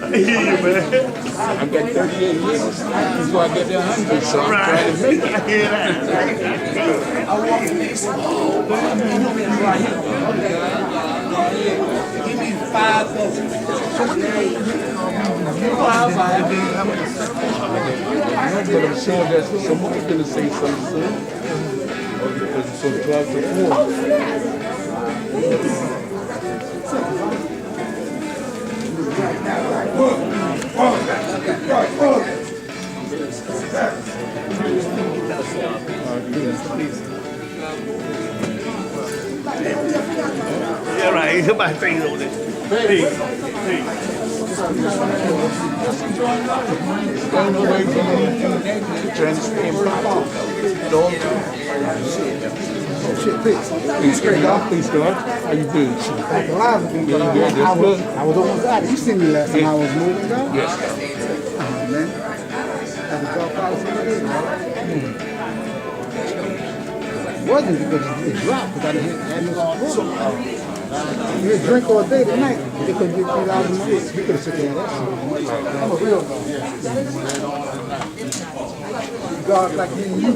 I hear you, man. I got 38 years before I get to 100, so I'm trying to make it. I hear that. I walk in there. Give me 5 bucks. But I'm sure that someone's going to say something soon. Because it's from 12 to 4. Yeah, right. Here's my things over there. Hey. Don't know where you're trying to stay in Shit, please, God. How you doing? Back alive again, but I was almost out. You seen me last time I was moving down? Yes. Oh, man. Had to drop out It wasn't because it dropped, because I didn't have no support. You had drink all day tonight. They couldn't get $3 a month. We could have took care of that shit. I'm a real God like me and you.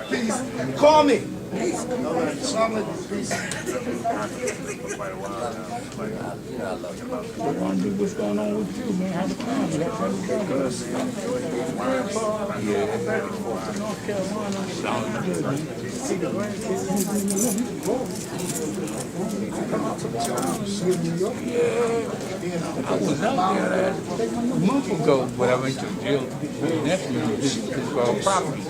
Please, call me. What's going on with you, man? How's the family? That's how you doing? North Carolina. Sounds good, man. See the grandkids? I was out there a month ago, but I went to jail. My nephew just property.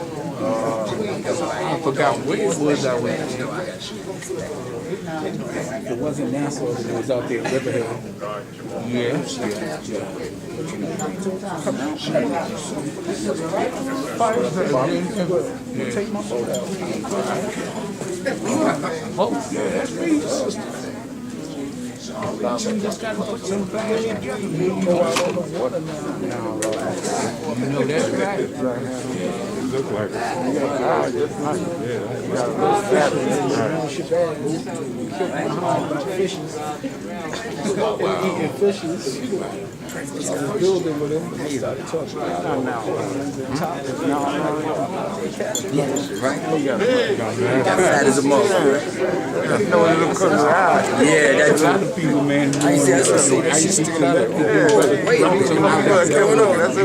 I forgot what it was I went to. It wasn't Nassau, it was out there in River Hill. Yeah. Take my boat out. Oh, yeah, that's me, sister. You just got to put some things together. You go out on the water now. You know that's right. It look like it. Yeah, just like it. Yeah, you got a little fishes. Eating fishes. I was building with him. He started talking about now. Right? That is a mother. You know what it'll come out. Yeah, that's a lot of people, man. I used to sticking out of wait a minute, what's going on? That's a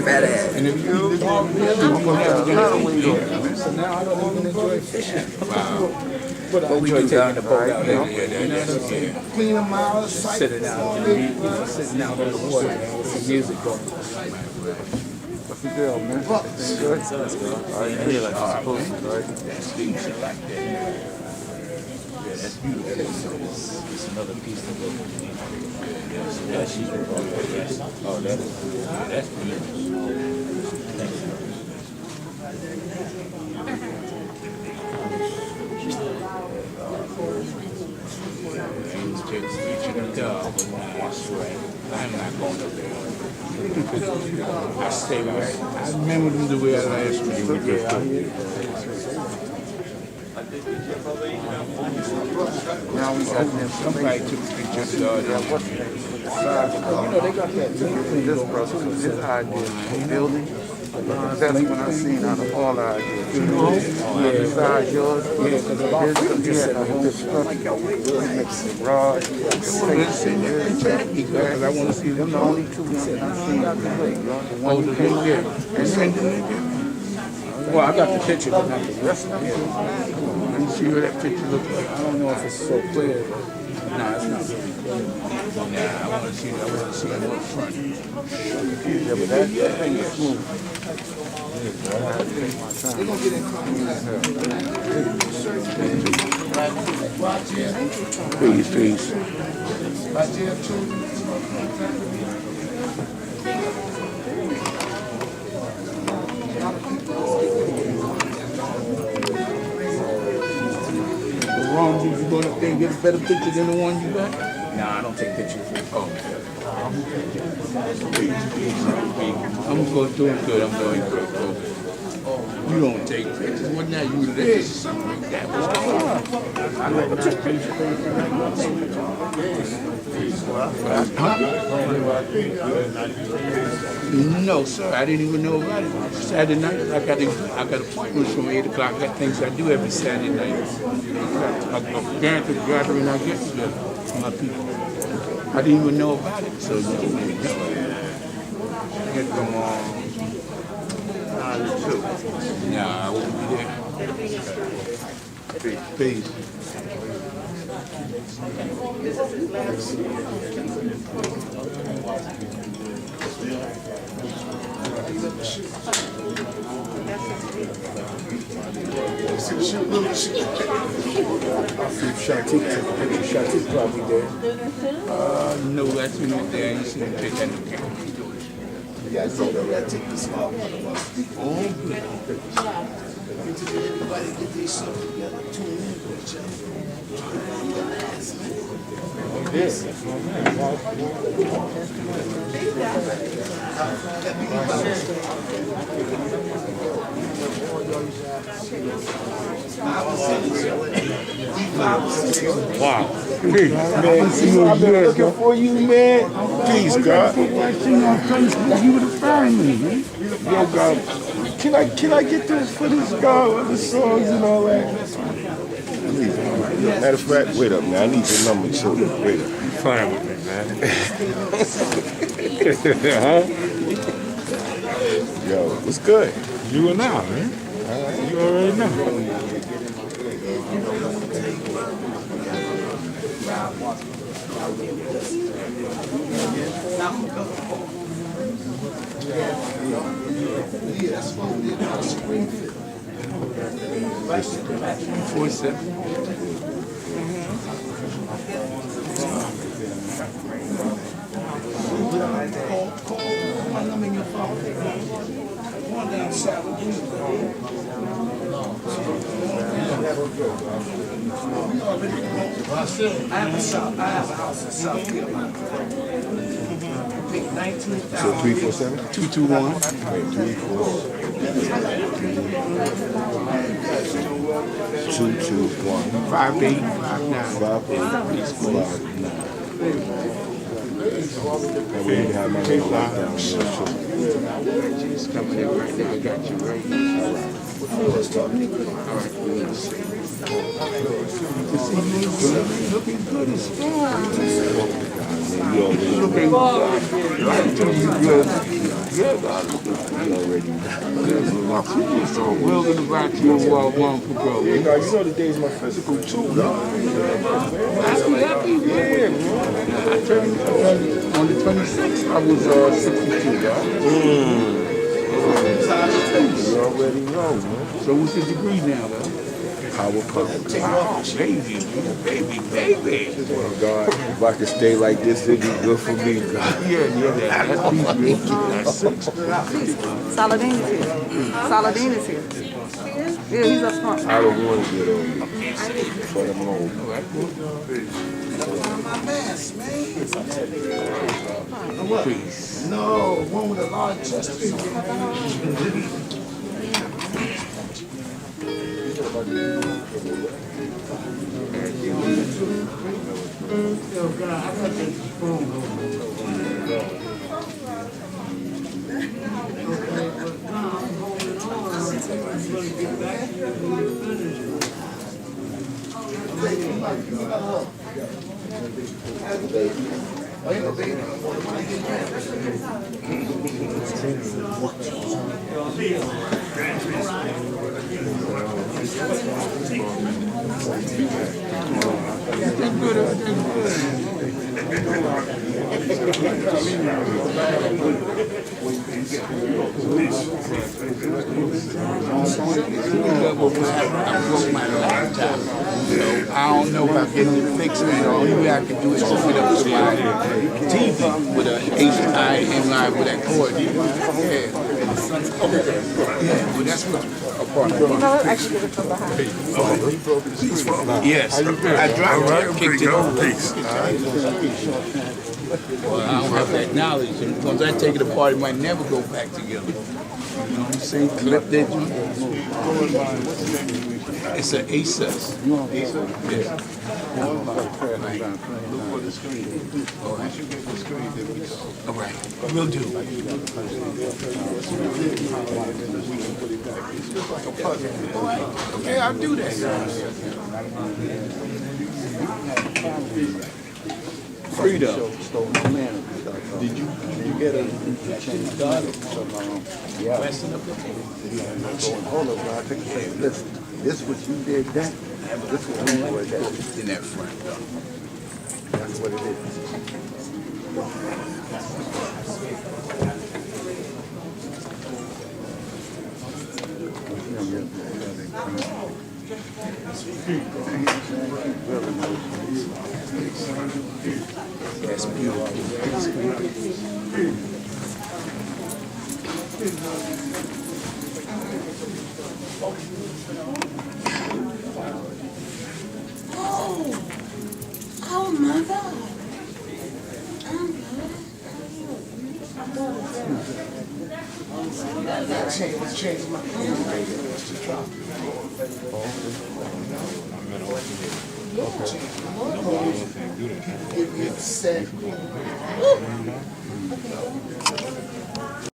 fat ass. And if you so now I don't even enjoy fishing. Wow. But I enjoy taking the boat out there. Clean them out, sitting out, sitting out on the water with some music going. What's the deal, man? Everything good? All right, you feel like you're supposed to, right? Yeah, that's beautiful. It's another piece of it. Yeah, she's oh, that's beautiful. These chicks featured a dog, but now I swear, I'm not going up there. I stay right. I remember them the way I last week. Now we got them. Somebody took a picture of the dog. You know, they got that thing. This brother, his idea, building. That's when I seen out of all ideas. Yeah, besides yours. Yeah, because a lot of people just said, Rod, because I want to see them the only two that I seen out the way. Oh, the one there. Well, I got the picture, but not the rest of it. you see what that picture looks like? I don't know if it's so clear. No, it's not really clear. Nah, I want to see it up front. Yeah, but that thing is smooth. They're going to get in contact. Peace, peace. Ron, did you go up there and get a better picture than the one you got? Nah, I don't take pictures. Oh. I'm going doing good. I'm doing good. You don't take pictures. What now? You this? Something like that. What's going on? I like that picture. No, sir. I didn't even know about it. Saturday night, I got appointments from 8 o'clock. I got things I do every Saturday night. I dance at gathering. I get together with my people. I didn't even know about it. So you didn't even know it. Get them all. Nah, I won't be there. Peace. Shatik probably there. No, that's in there. You see the picture in the camera. You guys don't know that take this off. Oh, good. Everybody get themselves together, tune in with each other. This. Wow. Peace, man. I've been looking for you, man. Peace, God. You would have found me, man. Yo, God. Can I get this for this God with the songs and all that? Matter of fact, wait up, man. I need your number too. Wait up. You fine with me, man. Huh? Yo, what's good? You and I, man. All right. You already know. I have a shop. I have a house in South Carolina. Pick 19,000. So 347? 221. 221. 5859. And we didn't have my name locked down. It's coming in right now. I got you right here. All right. Looking good as far. Looking good. Yeah, God, looking so well in the back to your wall, one for bro. Yeah, God, you know the day's my physical too, dog. Happy, yeah. On the 26th, I was 62, dog. You already know, man. So what's your degree now, though? Power couple. Oh, baby. Oh, God, if I could stay like this, it'd be good for me, God. Yeah, that's peace, Saladin is here. Saladin is here. Yeah, he's up front. I don't want to get over. But I'm home. My mask, man. Peace. No, one with a large chest. I don't know about getting it fixed, man. All you have to do is hook it up to my TV with a HDMI with that cord. Yeah, well, that's what a part of it. Actually, it's from behind. Yes, I dropped it and kicked it over. Well, I don't have that knowledge, and once I take it apart, it might never go back together. You know what I'm saying? Clip that joint. It's an Asus. Yeah. Look for the screen. Oh, I should get the screen. There we go. All right, we'll do. Okay, I'll do that. Freedom. Did you get a Yeah. Western up there? Hold up, bro. I think say, listen, this what you did that. This what you did that. In that front door. That's what it is. That's beautiful. Oh my God. Change my Give me a sec.